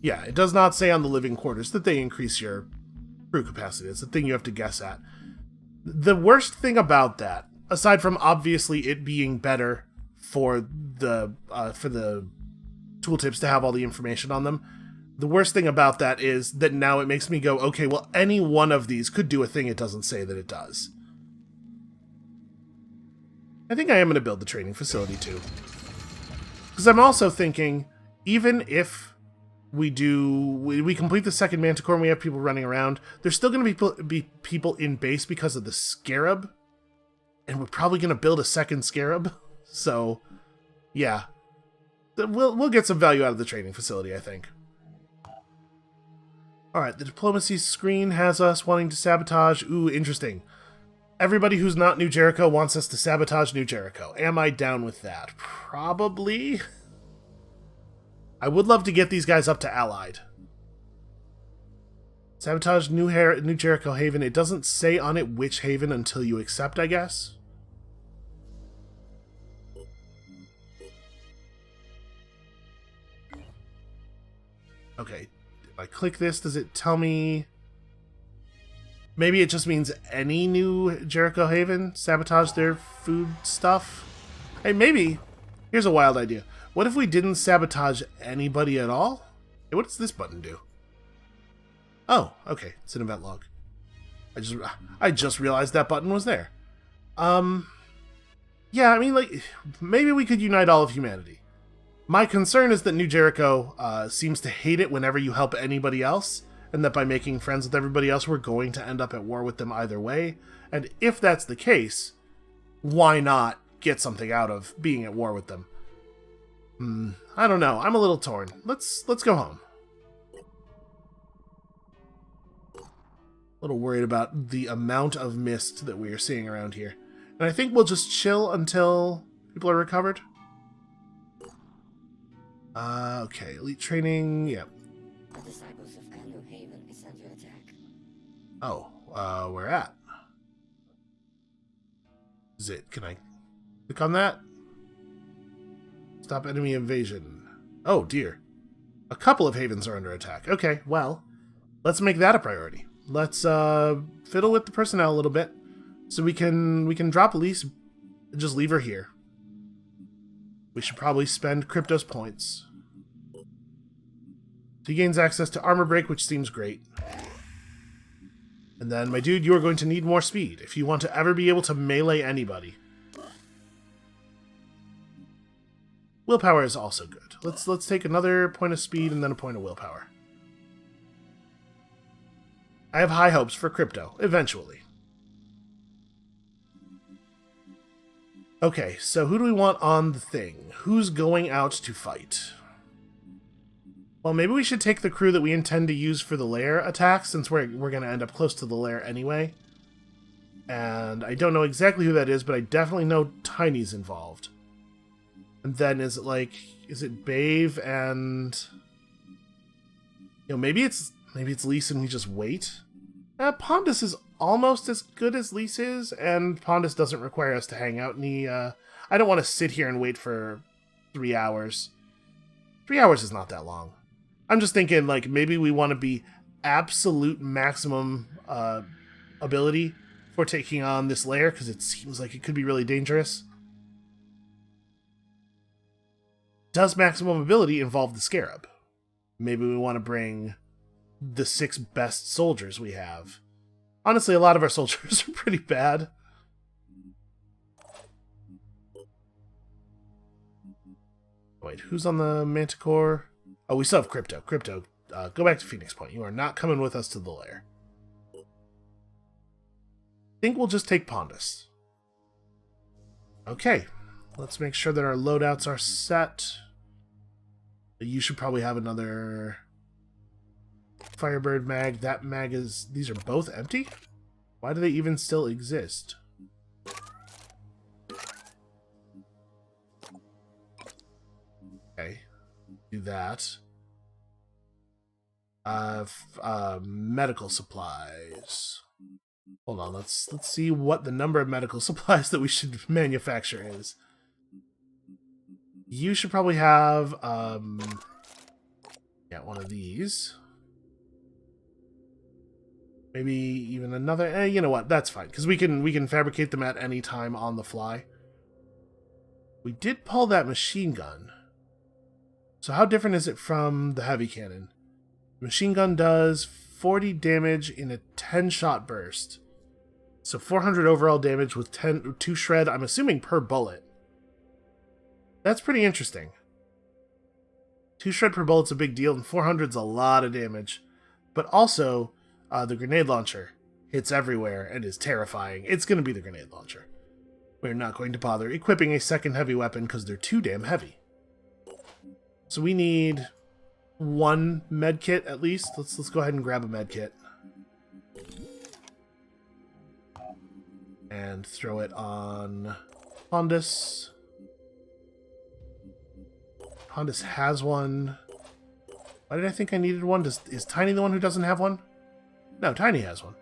Yeah, it does not say on the living quarters that they increase your crew capacity. It's a thing you have to guess at. The worst thing about that, aside from obviously it being better for the tooltips to have all the information on them, the worst thing about that is that now it makes me go, okay, well, any one of these could do a thing it doesn't say that it does. I think I am going to build the training facility too. Because I'm also thinking, even if we complete the second manticore and we have people running around, there's still going to be people in base because of the scarab. And we're probably going to build a second scarab. So, yeah. We'll get some value out of the training facility, I think. Alright, the diplomacy screen has us wanting to sabotage. Ooh, interesting. Everybody who's not New Jericho wants us to sabotage New Jericho. Am I down with that? Probably. I would love to get these guys up to Allied. Sabotage New Jericho Haven. It doesn't say on it which haven until you accept, I guess. Okay, if I click this, does it tell me... Maybe it just means any New Jericho Haven sabotage their food stuff? Hey, maybe. Here's a wild idea. What if we didn't sabotage anybody at all? Hey, what does this button do? Oh, okay. It's an event log. I just realized that button was there. Yeah, I mean, like, maybe we could unite all of humanity. My concern is that New Jericho seems to hate it whenever you help anybody else, and that by making friends with everybody else, we're going to end up at war with them either way. And if that's the case, why not get something out of being at war with them? I don't know. I'm a little torn. Let's go home. A little worried about the amount of mist that we are seeing around here. And I think we'll just chill until people are recovered. Okay. Elite training. Yep. The disciples of New Haven is under attack. Oh, where at? Is it? Can I click on that? Stop enemy invasion. Oh, dear. A couple of havens are under attack. Okay, well, let's make that a priority. Let's fiddle with the personnel a little bit, so we can drop Elise and just leave her here. We should probably spend Crypto's points. He gains access to armor break, which seems great. And then, my dude, you are going to need more speed if you want to ever be able to melee anybody. Willpower is also good. Let's take another point of speed and then a point of willpower. I have high hopes for Crypto, eventually. Okay, so who do we want on the thing? Who's going out to fight? Well, maybe we should take the crew that we intend to use for the lair attack, since we're going to end up close to the lair anyway. And I don't know exactly who that is, but I definitely know Tiny's involved. And then is it Bave and... maybe it's Lisa and we just wait? Pondus is almost as good as Lisa is, and Pondus doesn't require us to hang out, and I don't want to sit here and wait for 3 hours. 3 hours is not that long. I'm just thinking, maybe we want to be absolute maximum ability for taking on this lair, because it seems like it could be really dangerous. Does maximum ability involve the Scarab? Maybe we want to bring the 6 best soldiers we have. Honestly, a lot of our soldiers are pretty bad. Wait, who's on the Manticore? Oh, we still have Crypto. Crypto, go back to Phoenix Point. You are not coming with us to the lair. I think we'll just take Pondus. Okay. Let's make sure that our loadouts are set. You should probably have another Firebird mag. That mag is... These are both empty? Why do they even still exist? Okay. Do that. Medical supplies. Hold on, let's see what the number of medical supplies that we should manufacture is. You should probably have, one of these. Maybe even another. You know what? That's fine, because we can fabricate them at any time on the fly. We did pull that machine gun. So how different is it from the heavy cannon? Machine gun does 40 damage in a 10-shot burst. So 400 overall damage with 2 shred, I'm assuming per bullet. That's pretty interesting. 2 shred per bullet's a big deal, and 400's a lot of damage. But also, the grenade launcher hits everywhere and is terrifying. It's going to be the grenade launcher. We're not going to bother equipping a second heavy weapon because they're too damn heavy. So we need 1 med kit at least. Let's go ahead and grab a med kit. And throw it on Pondus. Pondus has one. Why did I think I needed one? Is Tiny the one who doesn't have one? No, Tiny has one.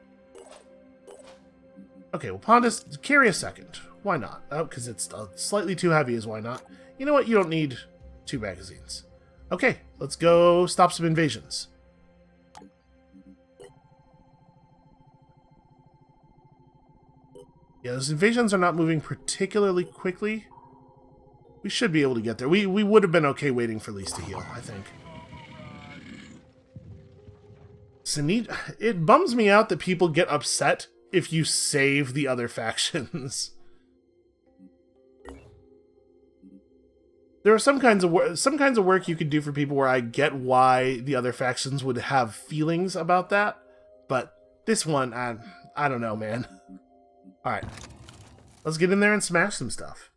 Okay, well, Pondus, carry a second. Why not? Oh, because it's slightly too heavy is why not. You know what? You don't need 2 magazines. Okay, let's go stop some invasions. Yeah, those invasions are not moving particularly quickly. We should be able to get there. We would have been okay waiting for Lise to heal, I think. It bums me out that people get upset if you save the other factions. There are some kinds of work you could do for people where I get why the other factions would have feelings about that, but this one, I don't know, man. All right, let's get in there and smash some stuff.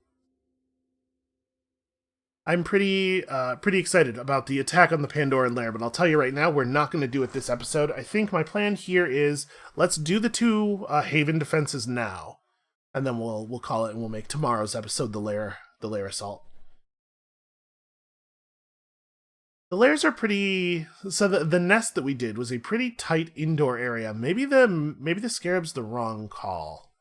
I'm pretty excited about the attack on the Pandoran lair, but I'll tell you right now, we're not going to do it this episode. I think my plan here is let's do the 2 Haven defenses now, and then we'll call it, and we'll make tomorrow's episode the lair assault. The lairs are pretty... So the nest that we did was a pretty tight indoor area. Maybe the Scarab's the wrong call.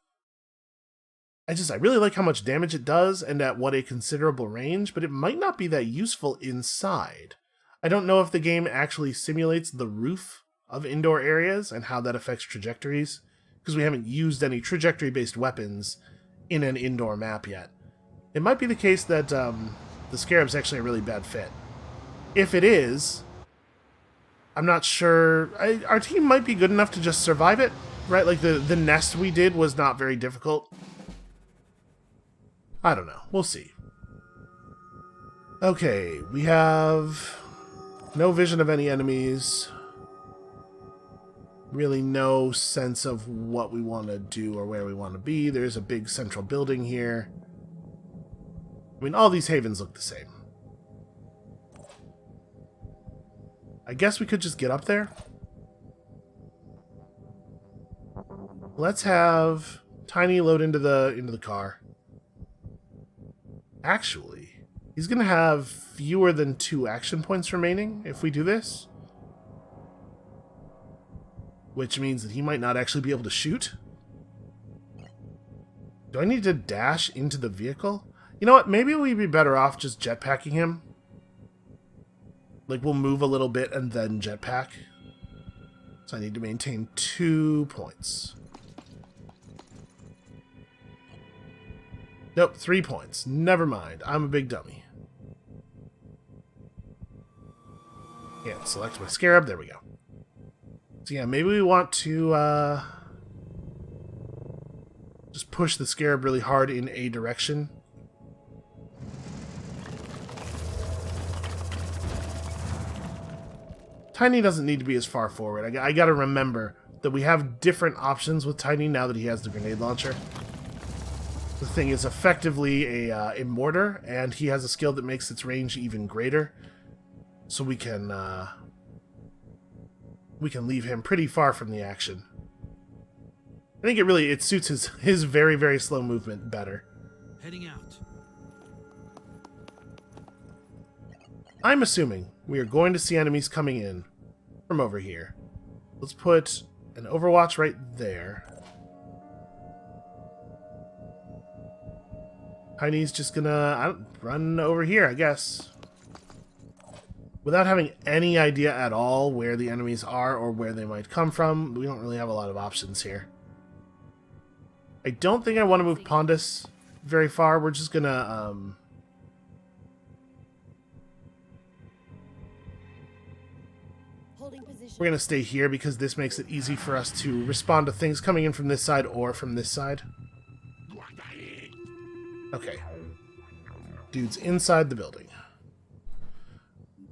I really like how much damage it does and at what a considerable range, but it might not be that useful inside. I don't know if the game actually simulates the roof of indoor areas and how that affects trajectories, because we haven't used any trajectory-based weapons in an indoor map yet. It might be the case that the Scarab's actually a really bad fit. If it is, I'm not sure. Our team might be good enough to just survive it, right? Like the nest we did was not very difficult. I don't know. We'll see. Okay, we have no vision of any enemies. Really no sense of what we want to do or where we want to be. There's a big central building here. I mean, all these havens look the same. I guess we could just get up there. Let's have Tiny load into the car. Actually, he's going to have fewer than 2 action points remaining if we do this. Which means that he might not actually be able to shoot. Do I need to dash into the vehicle? You know what? Maybe we'd be better off just jetpacking him. Like, we'll move a little bit and then jetpack. So I need to maintain 2 points. Nope, 3 points. Never mind. I'm a big dummy. Yeah, select my Scarab. There we go. So yeah, maybe we want to just push the Scarab really hard in a direction. Tiny doesn't need to be as far forward. I gotta remember that we have different options with Tiny now that he has the grenade launcher. The thing is effectively a mortar, and he has a skill that makes its range even greater. So we can leave him pretty far from the action. I think it suits his very, very slow movement better. Heading out. I'm assuming we are going to see enemies coming in from over here. Let's put an Overwatch right there. Tiny's just gonna run over here, I guess. Without having any idea at all where the enemies are or where they might come from, we don't really have a lot of options here. I don't think I want to move Pondus very far. We're just gonna we're gonna stay here because this makes it easy for us to respond to things coming in from this side or from this side. Okay. Dude's inside the building.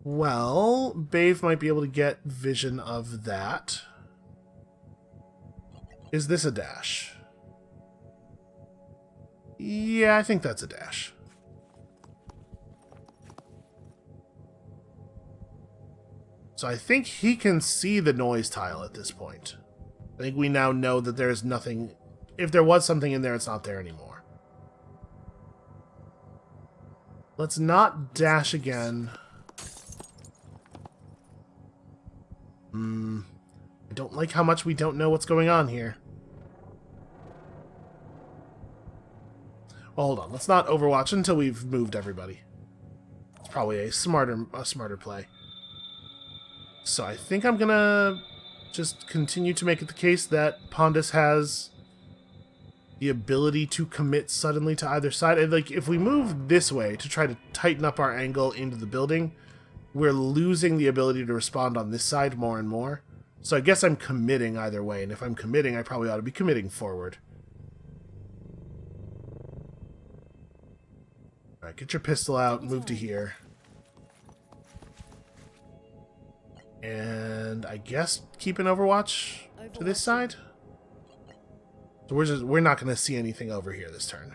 Well, Bave might be able to get vision of that. Is this a dash? Yeah, I think that's a dash. So I think he can see the noise tile at this point. I think we now know that there is nothing... If there was something in there, it's not there anymore. Let's not dash again. I don't like how much we don't know what's going on here. Well, hold on. Let's not Overwatch until we've moved everybody. It's probably a smarter play. So I think I'm gonna just continue to make it the case that Pondus has the ability to commit suddenly to either side. And like, if we move this way to try to tighten up our angle into the building, we're losing the ability to respond on this side more and more. So I guess I'm committing either way, and if I'm committing, I probably ought to be committing forward. Alright, get your pistol out, move to here. And I guess keep an Overwatch to this side? So we're not going to see anything over here this turn.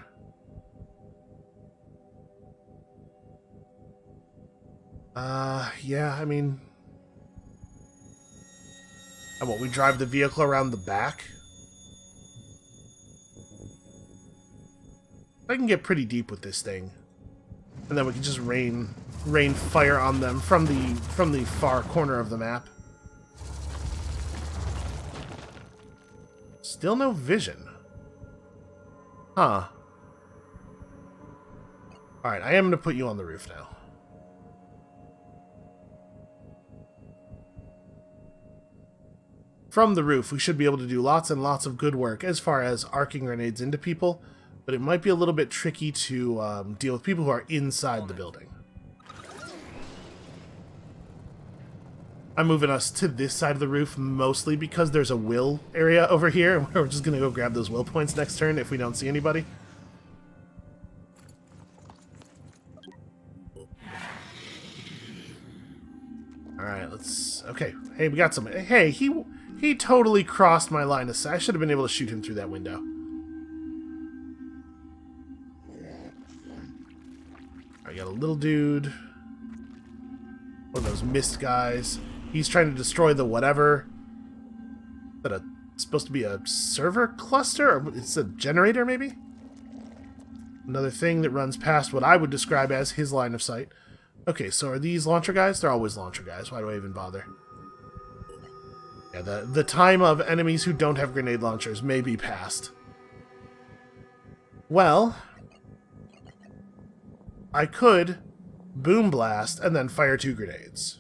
Yeah, I mean... And what, we drive the vehicle around the back? I can get pretty deep with this thing. And then we can just rain fire on them from the far corner of the map. Still no vision. Huh. Alright, I am going to put you on the roof now. From the roof, we should be able to do lots and lots of good work as far as arcing grenades into people, but it might be a little bit tricky to deal with people who are inside the building. I'm moving us to this side of the roof mostly because there's a will area over here, and we're just going to go grab those will points next turn if we don't see anybody. Alright, let's... Okay, hey, we got some... Hey, he totally crossed my line of sight. I should have been able to shoot him through that window. I got a little dude. One of those mist guys. He's trying to destroy the whatever. Is that supposed to be a server cluster? Or it's a generator, maybe? Another thing that runs past what I would describe as his line of sight. Okay, so are these launcher guys? They're always launcher guys. Why do I even bother? Yeah, the time of enemies who don't have grenade launchers may be past. Well, I could boom blast and then fire 2 grenades.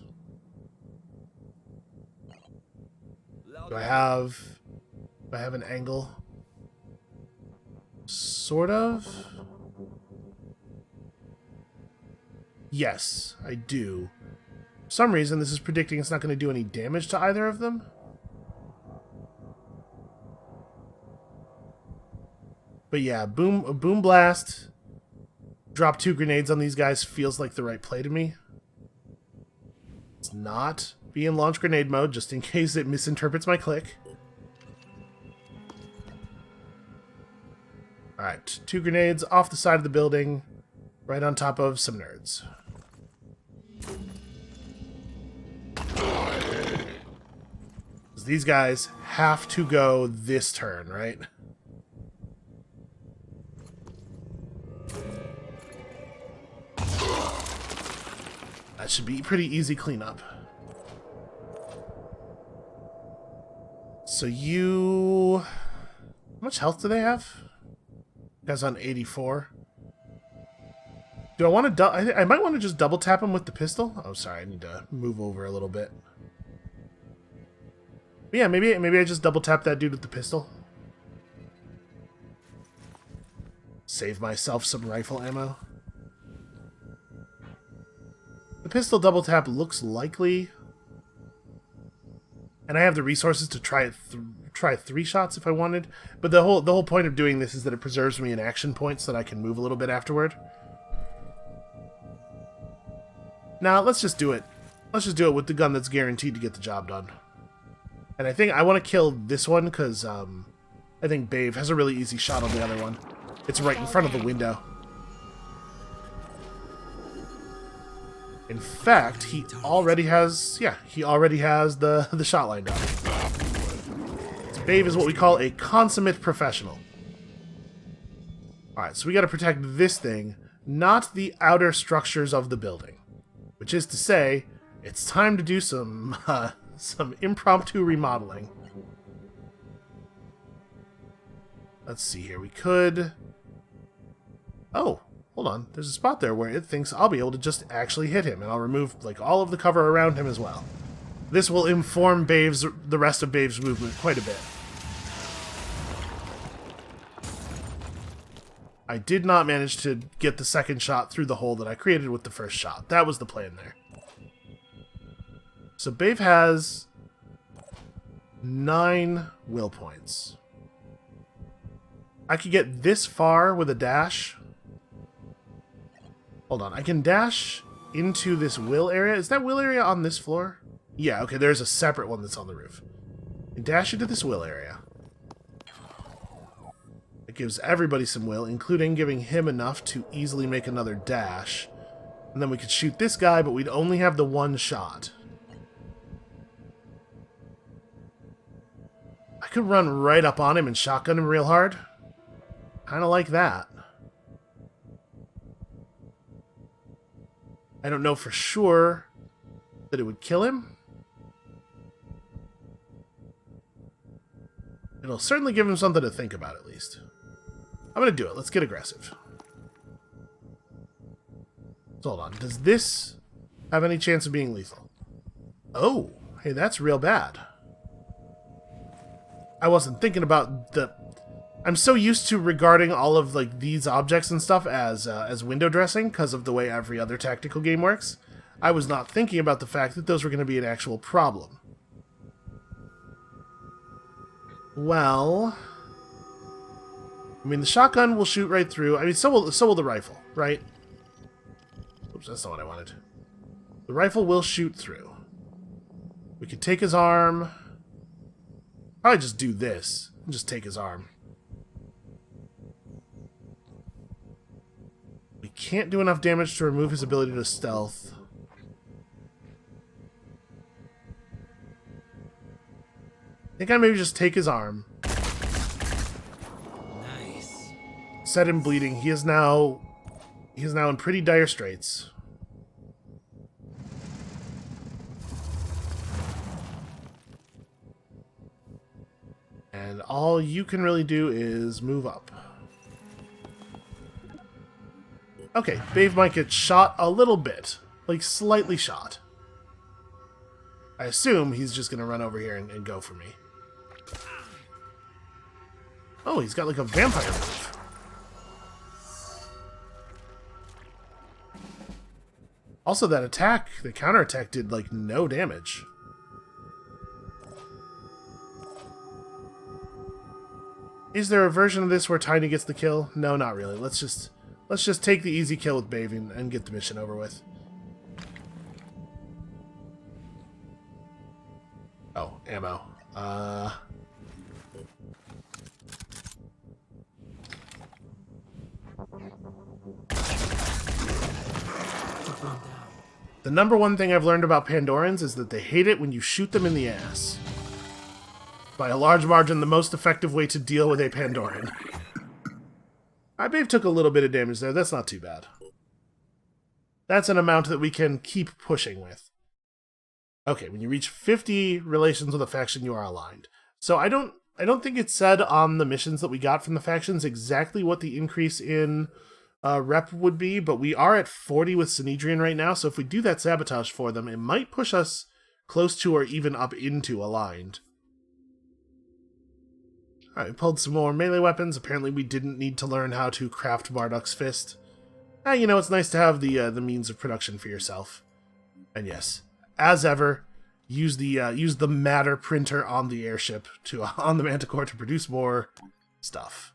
Do I have an angle? Sort of. Yes, I do. For some reason, this is predicting it's not going to do any damage to either of them. But yeah, boom blast, drop 2 grenades on these guys feels like the right play to me. It's not be in launch grenade mode, just in case it misinterprets my click. Alright, 2 grenades off the side of the building, right on top of some nerds. These guys have to go this turn, right? That should be pretty easy cleanup. So you... How much health do they have? You guys on 84. Do I want to... I might want to just double tap him with the pistol. Oh, sorry. I need to move over a little bit. But yeah, maybe I just double tap that dude with the pistol. Save myself some rifle ammo. The pistol double tap looks likely. And I have the resources to try 3 shots if I wanted. But the whole point of doing this is that it preserves me in action points so that I can move a little bit afterward. Now, let's just do it. Let's just do it with the gun that's guaranteed to get the job done. And I think I want to kill this one because I think Bave has a really easy shot on the other one. It's right in front of the window. In fact, he already has... Yeah, he already has the shot lined up. So Bave is what we call a consummate professional. Alright, so we got to protect this thing, not the outer structures of the building. Which is to say, it's time to do some impromptu remodeling. Let's see here. We could... Oh, hold on. There's a spot there where it thinks I'll be able to just actually hit him, and I'll remove like all of the cover around him as well. This will inform the rest of Bave's movement quite a bit. I did not manage to get the second shot through the hole that I created with the first shot. That was the plan there. So Bave has 9 will points. I could get this far with a dash. Hold on, I can dash into this will area. Is that will area on this floor? Yeah, okay, there's a separate one that's on the roof. I dash into this will area. It gives everybody some will, including giving him enough to easily make another dash. And then we could shoot this guy, but we'd only have the 1 shot. I could run right up on him and shotgun him real hard. Kinda like that. I don't know for sure that it would kill him. It'll certainly give him something to think about, at least. I'm gonna do it. Let's get aggressive. So hold on. Does this have any chance of being lethal? Oh, hey, that's real bad. I wasn't thinking about the... I'm so used to regarding all of like these objects and stuff as window dressing because of the way every other tactical game works. I was not thinking about the fact that those were going to be an actual problem. Well, I mean, the shotgun will shoot right through. I mean, so will the rifle, right? Oops, that's not what I wanted. The rifle will shoot through. We could take his arm. Probably just do this and just take his arm. We can't do enough damage to remove his ability to stealth. I think I maybe just take his arm. Nice. Set him bleeding. He is now in pretty dire straits. And all you can really do is move up. Okay, Bave might get shot a little bit. Like, slightly shot. I assume he's just going to run over here and go for me. Oh, he's got like a vampire move. Also, that attack, the counterattack did like no damage. Is there a version of this where Tiny gets the kill? No, not really. Let's just take the easy kill with Bave and get the mission over with. Oh, ammo. The number one thing I've learned about Pandorans is that they hate it when you shoot them in the ass. By a large margin, the most effective way to deal with a Pandoran. I Bave took a little bit of damage there. That's not too bad. That's an amount that we can keep pushing with. Okay, when you reach 50 relations with a faction, you are aligned. So I don't think it said on the missions that we got from the factions exactly what the increase in rep would be, but we are at 40 with Synedrian right now, so if we do that sabotage for them, it might push us close to or even up into aligned. Alright, we pulled some more melee weapons. Apparently we didn't need to learn how to craft Marduk's Fist. You know, it's nice to have the means of production for yourself. And yes, as ever, use the matter printer on the airship on the Manticore to produce more stuff.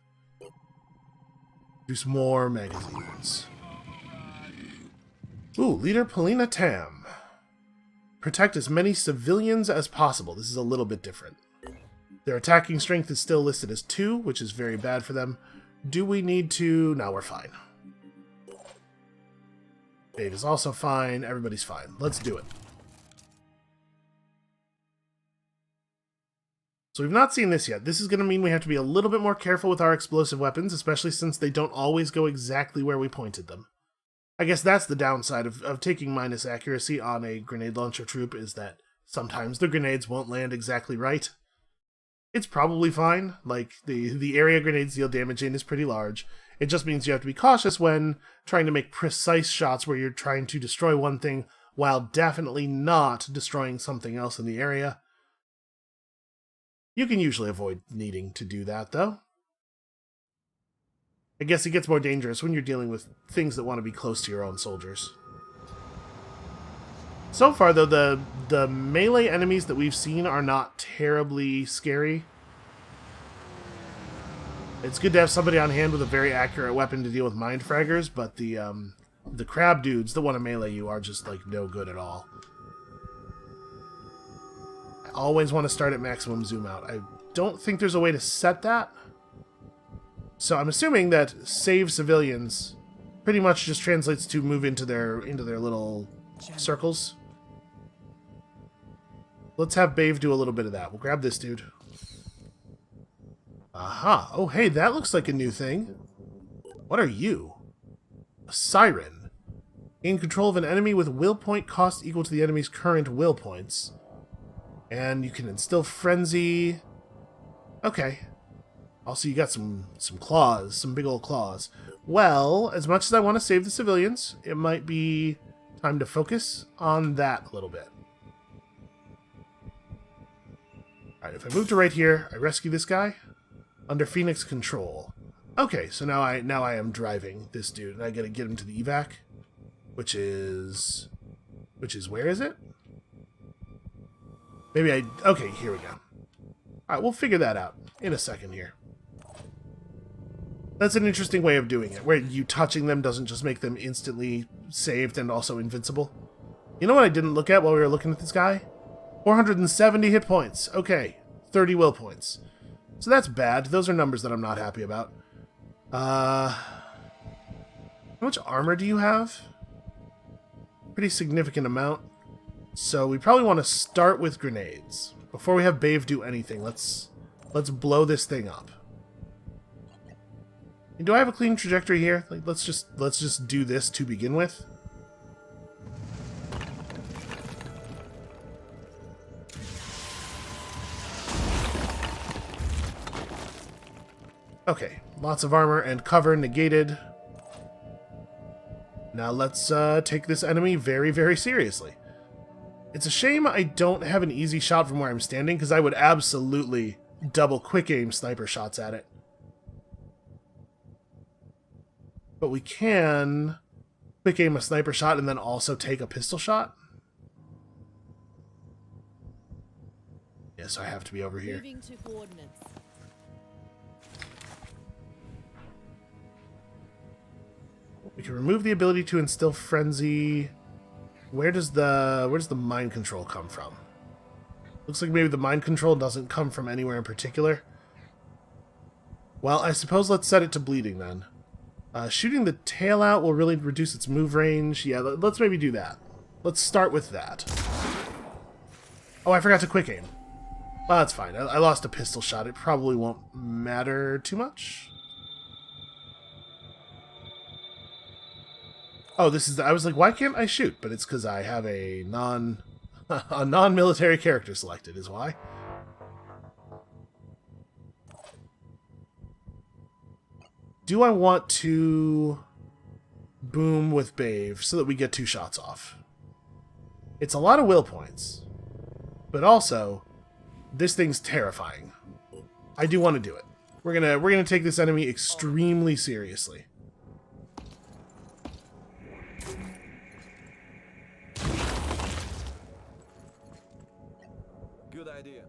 Produce more magazines. Ooh, Leader Polina Tam. Protect as many civilians as possible. This is a little bit different. Their attacking strength is still listed as 2, which is very bad for them. Do we need to... No, we're fine. Dave is also fine. Everybody's fine. Let's do it. So we've not seen this yet. This is going to mean we have to be a little bit more careful with our explosive weapons, especially since they don't always go exactly where we pointed them. I guess that's the downside of taking minus accuracy on a grenade launcher troop, is that sometimes the grenades won't land exactly right. It's probably fine. Like, the area grenades deal damage in is pretty large. It just means you have to be cautious when trying to make precise shots where you're trying to destroy one thing while definitely not destroying something else in the area. You can usually avoid needing to do that, though. I guess it gets more dangerous when you're dealing with things that want to be close to your own soldiers. So far, though, the melee enemies that we've seen are not terribly scary. It's good to have somebody on hand with a very accurate weapon to deal with mind fraggers, but the crab dudes that want to melee you are just, like, no good at all. I always want to start at maximum zoom out. I don't think there's a way to set that. So I'm assuming that save civilians pretty much just translates to move into their little circles. Let's have Bave do a little bit of that. We'll grab this dude. Aha. Oh, hey, that looks like a new thing. What are you? A Siren. In control of an enemy with will point cost equal to the enemy's current will points. And you can instill frenzy. Okay. Also, you got some claws, some big old claws. Well, as much as I want to save the civilians, it might be time to focus on that a little bit. Alright, if I move to right here, I rescue this guy under Phoenix control. Okay, so now I am driving this dude, and I gotta get him to the evac, which is where is it? Okay, here we go. Alright, we'll figure that out in a second here. That's an interesting way of doing it, where you touching them doesn't just make them instantly saved and also invincible. You know what I didn't look at while we were looking at this guy? 470 hit points. Okay, 30 will points. So that's bad. Those are numbers that I'm not happy about. How much armor do you have? Pretty significant amount. So we probably want to start with grenades. Before we have Bave do anything, let's blow this thing up. Do I have a clean trajectory here? Like, let's just do this to begin with. Okay, lots of armor and cover negated. Now let's take this enemy very, very seriously. It's a shame I don't have an easy shot from where I'm standing, because I would absolutely double quick aim sniper shots at it. But we can quick aim a sniper shot and then also take a pistol shot. Yes, I have to be over here. Moving to coordinates. We can remove the ability to instill frenzy. Where does the mind control come from? Looks like maybe the mind control doesn't come from anywhere in particular. Well, I suppose let's set it to bleeding then. Shooting the tail out will really reduce its move range. Yeah, let's maybe do that. Let's start with that. Oh, I forgot to quick aim. Well, that's fine. I lost a pistol shot. It probably won't matter too much. Oh, this is... I was like, why can't I shoot? But it's because I have a non-military character selected, is why. Do I want to boom with Bave so that we get 2 shots off? It's a lot of will points, but also this thing's terrifying. I do want to do it. We're gonna take this enemy extremely seriously. Good idea.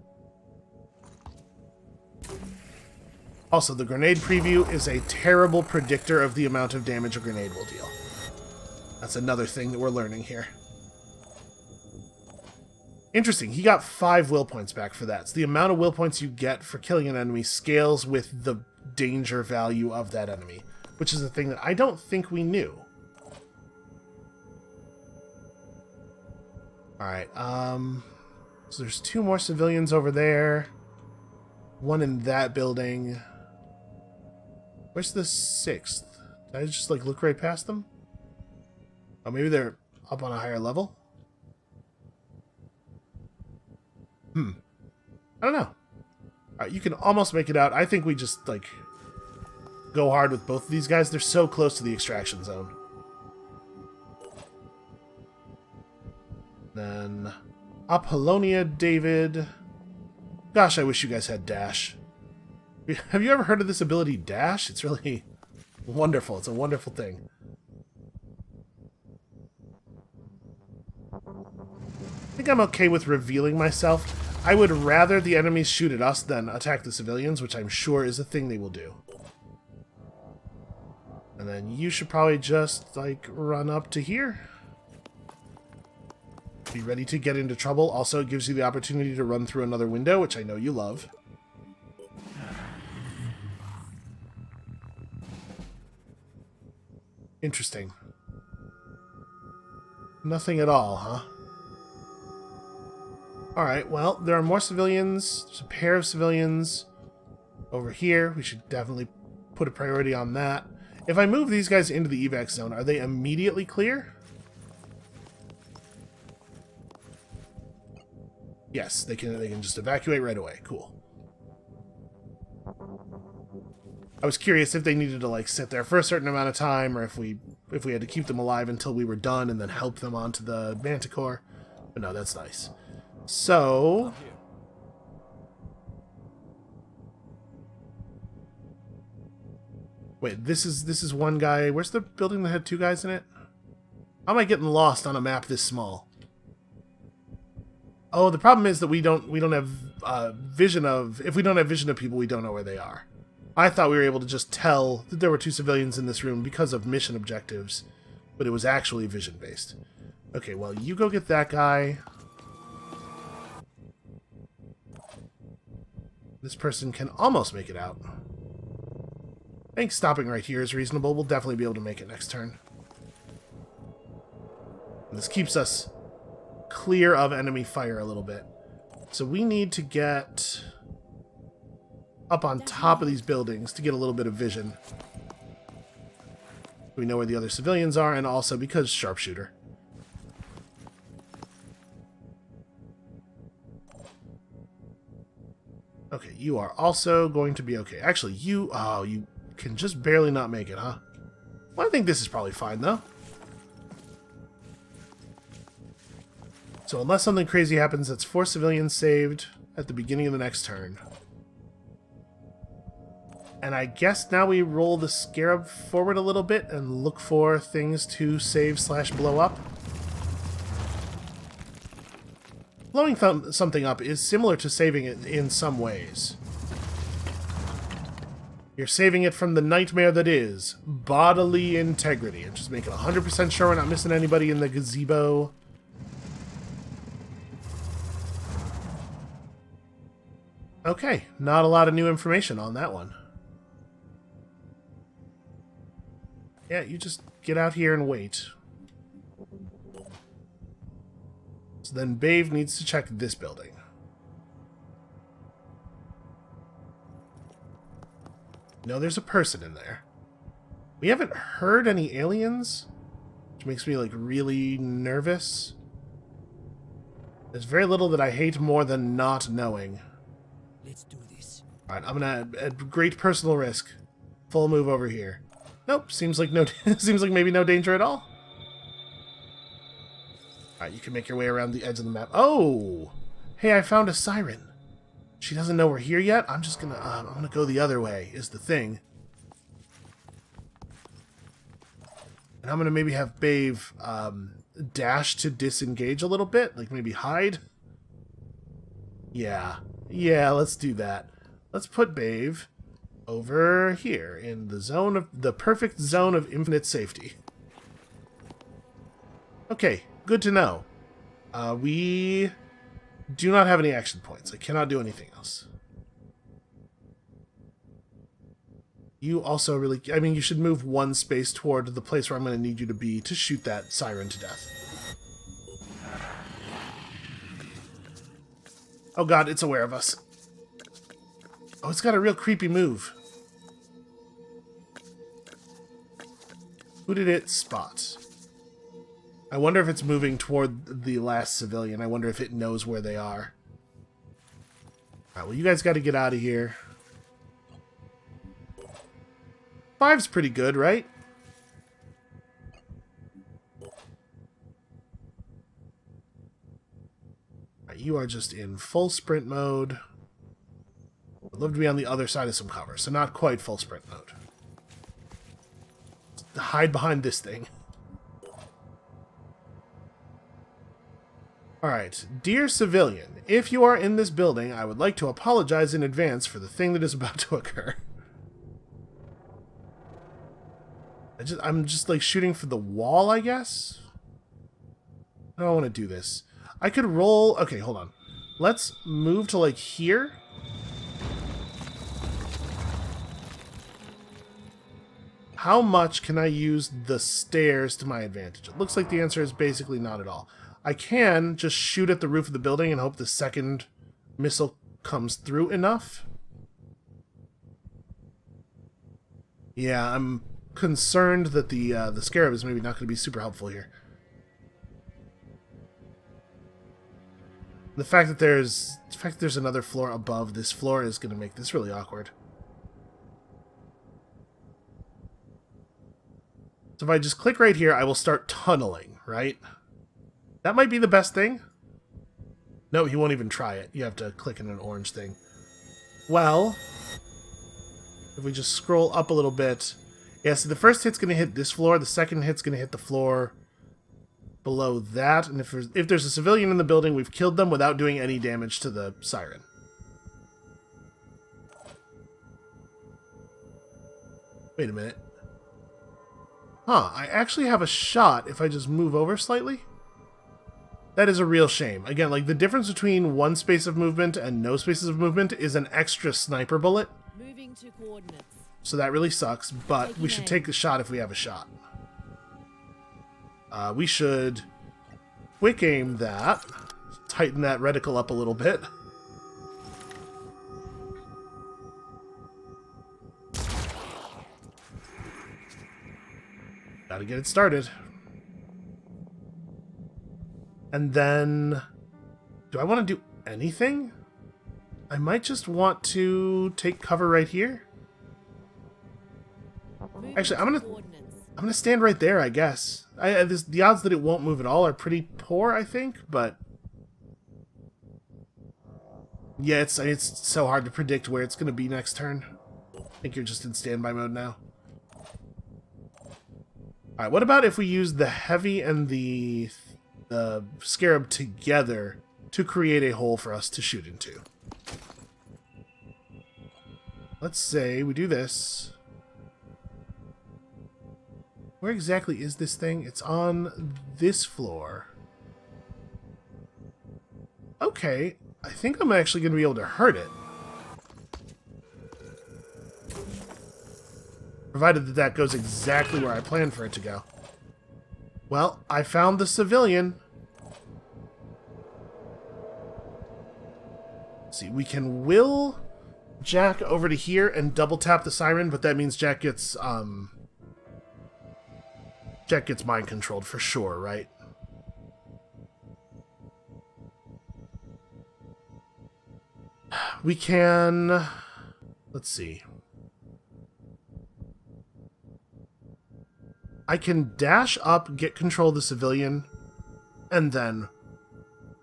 Also, the grenade preview is a terrible predictor of the amount of damage a grenade will deal. That's another thing that we're learning here. Interesting, he got 5 will points back for that. So the amount of will points you get for killing an enemy scales with the danger value of that enemy, which is a thing that I don't think we knew. Alright, so there's 2 more civilians over there. One in that building. Where's the 6th? Did I just, like, look right past them? Oh, maybe they're up on a higher level? I don't know. Alright, you can almost make it out. I think we just, like, go hard with both of these guys. They're so close to the extraction zone. Then Apollonia, David. Gosh, I wish you guys had dash. Have you ever heard of this ability, dash? It's really wonderful. It's a wonderful thing. I think I'm okay with revealing myself. I would rather the enemies shoot at us than attack the civilians, which I'm sure is a thing they will do. And then you should probably just, like, run up to here. Be ready to get into trouble. Also, it gives you the opportunity to run through another window, which I know you love. Interesting. Nothing at all, huh? Alright, well, there are more civilians. There's a pair of civilians over here. We should definitely put a priority on that. If I move these guys into the evac zone, are they immediately clear? Yes, they can just evacuate right away. Cool. I was curious if they needed to like sit there for a certain amount of time, or if we had to keep them alive until we were done and then help them onto the manticore. But no, that's nice. So wait, this is one guy. Where's the building that had two guys in it? How am I getting lost on a map this small? Oh, the problem is that we don't have vision of. If we don't have vision of people, we don't know where they are. I thought we were able to just tell that there were two civilians in this room because of mission objectives, but it was actually vision based. Okay, well, you go get that guy. This person can almost make it out. I think stopping right here is reasonable. We'll definitely be able to make it next turn. And this keeps us clear of enemy fire a little bit. So we need to get up on top of these buildings to get a little bit of vision. We know where the other civilians are, and also because sharpshooter. Okay, you are also going to be okay. Actually, you can just barely not make it, huh? Well, I think this is probably fine, though. So unless something crazy happens, that's 4 civilians saved at the beginning of the next turn. And I guess now we roll the Scarab forward a little bit and look for things to save/blow up. Blowing something up is similar to saving it in some ways. You're saving it from the nightmare that is bodily integrity. And just making 100% sure we're not missing anybody in the gazebo. Okay, not a lot of new information on that one. Yeah, you just get out here and wait. So then Bave needs to check this building. No, there's a person in there. We haven't heard any aliens, which makes me, like, really nervous. There's very little that I hate more than not knowing. Let's do this. Alright, I'm gonna, at great personal risk, full move over here. Nope, seems like seems like maybe no danger at all. Alright, you can make your way around the edge of the map. Oh! Hey, I found a Siren. She doesn't know we're here yet? I'm just gonna, I'm gonna go the other way, is the thing. And I'm gonna maybe have Bave, dash to disengage a little bit, like maybe hide. Yeah, let's do that. Let's put Bave over here in the zone of the perfect zone of infinite safety. Okay, good to know. We do not have any action points. I cannot do anything else. You also really, I mean, you should move one space toward the place where I'm going to need you to be to shoot that Siren to death. Oh god, it's aware of us. Oh, it's got a real creepy move. Who did it spot? I wonder if it's moving toward the last civilian. I wonder if it knows where they are. Alright, well, you guys got to get out of here. 5's pretty good, right? Alright, you are just in full sprint mode. I'd love to be on the other side of some cover, so not quite full sprint mode. Hide behind this thing. Alright, dear civilian, if you are in this building, I would like to apologize in advance for the thing that is about to occur. I'm just like shooting for the wall, I guess? I don't want to do this. I could roll... Okay, hold on. Let's move to like here. How much can I use the stairs to my advantage? It looks like the answer is basically not at all. I can just shoot at the roof of the building and hope the second missile comes through enough. Yeah, I'm concerned that the Scarab is maybe not going to be super helpful here. The fact that there's another floor above this floor is going to make this really awkward. So if I just click right here, I will start tunneling, right? That might be the best thing. No, he won't even try it. You have to click in an orange thing. Well, if we just scroll up a little bit. Yeah, so the first hit's going to hit this floor. The second hit's going to hit the floor below that. And if there's a civilian in the building, we've killed them without doing any damage to the Siren. Wait a minute. Huh, I actually have a shot if I just move over slightly. That is a real shame. Again, like, the difference between one space of movement and no spaces of movement is an extra sniper bullet. Moving to coordinates. So that really sucks, but we should take the shot if we have a shot. We should quick aim that. Tighten that reticle up a little bit. Gotta get it started. And then, do I want to do anything? I might just want to take cover right here. Actually, I'm gonna stand right there, I guess. The odds that it won't move at all are pretty poor, I think, but yeah, it's so hard to predict where it's gonna be next turn. I think you're just in standby mode now. Alright, what about if we use the heavy and the scarab together to create a hole for us to shoot into? Let's say we do this. Where exactly is this thing? It's on this floor. Okay, I think I'm actually going to be able to hurt it. Provided that that goes exactly where I planned for it to go. Well, I found the civilian. Let's see, we can will Jack over to here and double tap the Siren, but that means Jack gets mind controlled for sure, right? We can, let's see. I can dash up, get control of the civilian, and then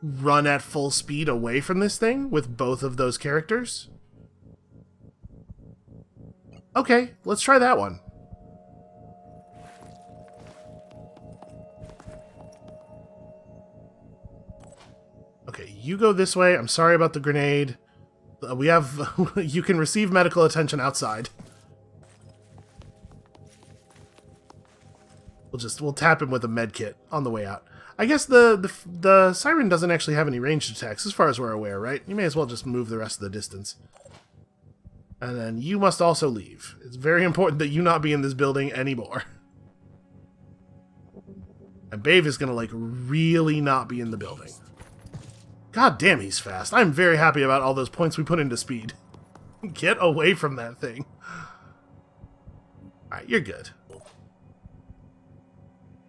run at full speed away from this thing with both of those characters. Okay, let's try that one. Okay, you go this way. I'm sorry about the grenade. We have... you can receive medical attention outside. We'll tap him with a med kit on the way out. I guess the Siren doesn't actually have any ranged attacks as far as we're aware, right? You may as well just move the rest of the distance. And then you must also leave. It's very important that you not be in this building anymore. And Bave is gonna, like, really not be in the building. God damn, he's fast. I'm very happy about all those points we put into speed. Get away from that thing. Alright, you're good.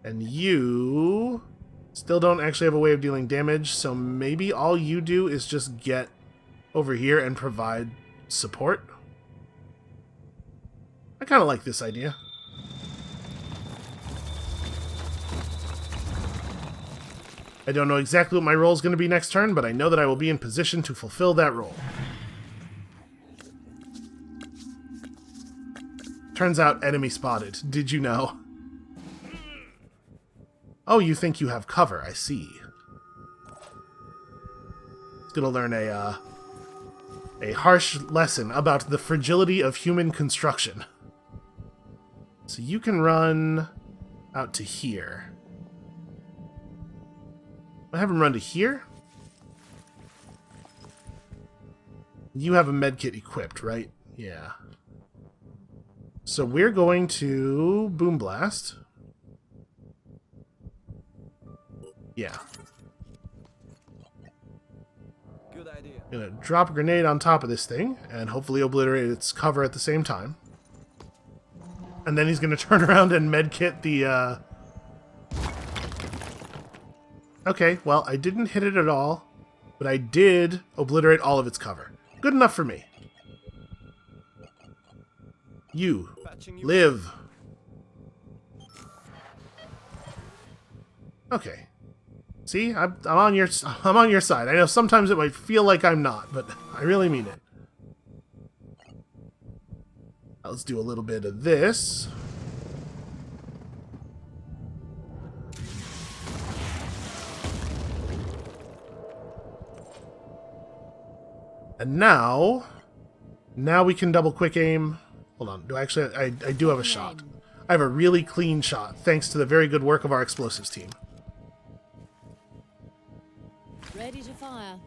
And you still don't actually have a way of dealing damage, so maybe all you do is just get over here and provide support. I kind of like this idea. I don't know exactly what my role is going to be next turn, but I know that I will be in position to fulfill that role. Turns out, enemy spotted. Did you know? Oh, you think you have cover. I see. It's going to learn a harsh lesson about the fragility of human construction. So you can run out to here. I have him run to here. You have a medkit equipped, right? Yeah. So we're going to Boom Blast. Yeah. Good idea. Gonna drop a grenade on top of this thing and hopefully obliterate its cover at the same time. And then he's gonna turn around and medkit the Okay, well, I didn't hit it at all, but I did obliterate all of its cover. Good enough for me. You live. Okay. See, I'm on your side. I know sometimes it might feel like I'm not, but I really mean it. Let's do a little bit of this. And now we can double quick aim. Hold on. I do have a shot. I have a really clean shot, thanks to the very good work of our explosives team. Ready to fire.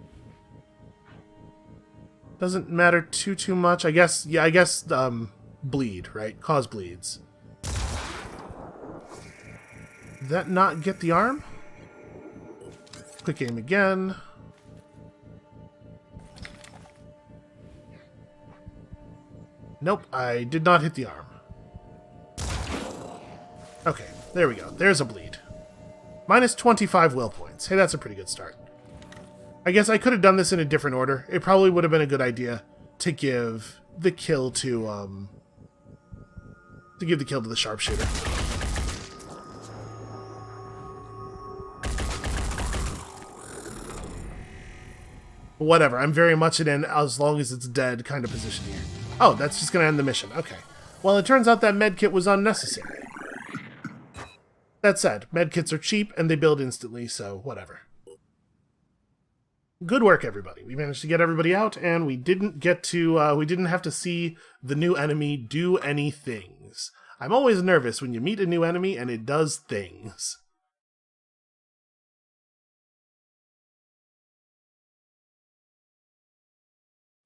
Doesn't matter too much. I guess, bleed, right? Cause bleeds. Did that not get the arm? Quick aim again. Nope, I did not hit the arm. Okay, there we go. There's a bleed. Minus 25 will points. Hey, that's a pretty good start. I guess I could have done this in a different order. It probably would have been a good idea to give the kill to the sharpshooter. Whatever, I'm very much in an as long as it's dead kind of position here. Oh, that's just going to end the mission. Okay. Well, it turns out that medkit was unnecessary. That said, medkits are cheap and they build instantly, so whatever. Good work, everybody. We managed to get everybody out, and we didn't have to see the new enemy do any things. I'm always nervous when you meet a new enemy and it does things.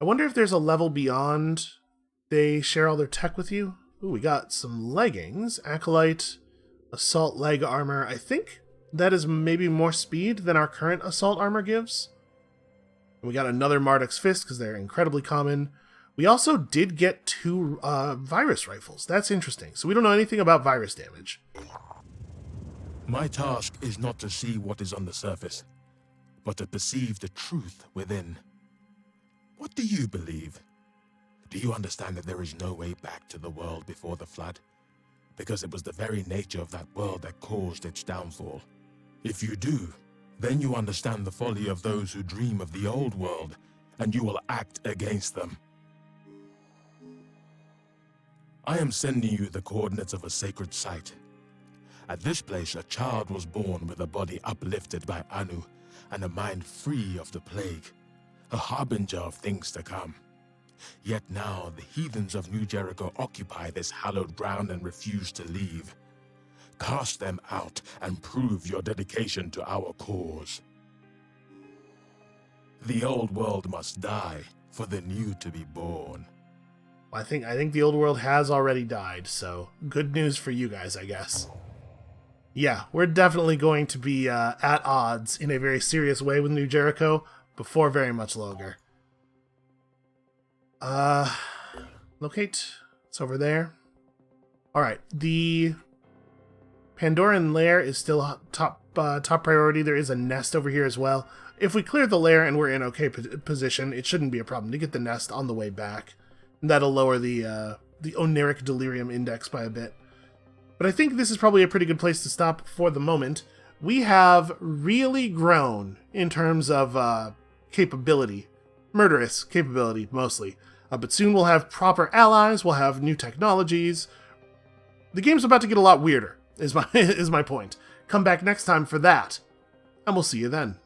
I wonder if there's a level beyond they share all their tech with you. Ooh, we got some leggings, acolyte, assault leg armor. I think that is maybe more speed than our current assault armor gives. We got another Marduk's Fist because they're incredibly common. We also did get 2 virus rifles. That's interesting. So we don't know anything about virus damage. My task is not to see what is on the surface, but to perceive the truth within. What do you believe? Do you understand that there is no way back to the world before the flood? Because it was the very nature of that world that caused its downfall. If you do, then you understand the folly of those who dream of the old world, and you will act against them. I am sending you the coordinates of a sacred site. At this place, a child was born with a body uplifted by Anu, and a mind free of the plague, a harbinger of things to come. Yet now the heathens of New Jericho occupy this hallowed ground and refuse to leave. Cast them out and prove your dedication to our cause. The old world must die for the new to be born. I think the old world has already died, so good news for you guys, I guess. Yeah, we're definitely going to be at odds in a very serious way with New Jericho before very much longer. Locate. It's over there. Alright, the Pandoran lair is still top priority. There is a nest over here as well. If we clear the lair and we're in okay position, it shouldn't be a problem to get the nest on the way back. And that'll lower the Oniric Delirium Index by a bit. But I think this is probably a pretty good place to stop for the moment. We have really grown in terms of capability. Murderous capability, mostly. But soon we'll have proper allies, we'll have new technologies. The game's about to get a lot weirder, is my point. Come back next time for that, and we'll see you then.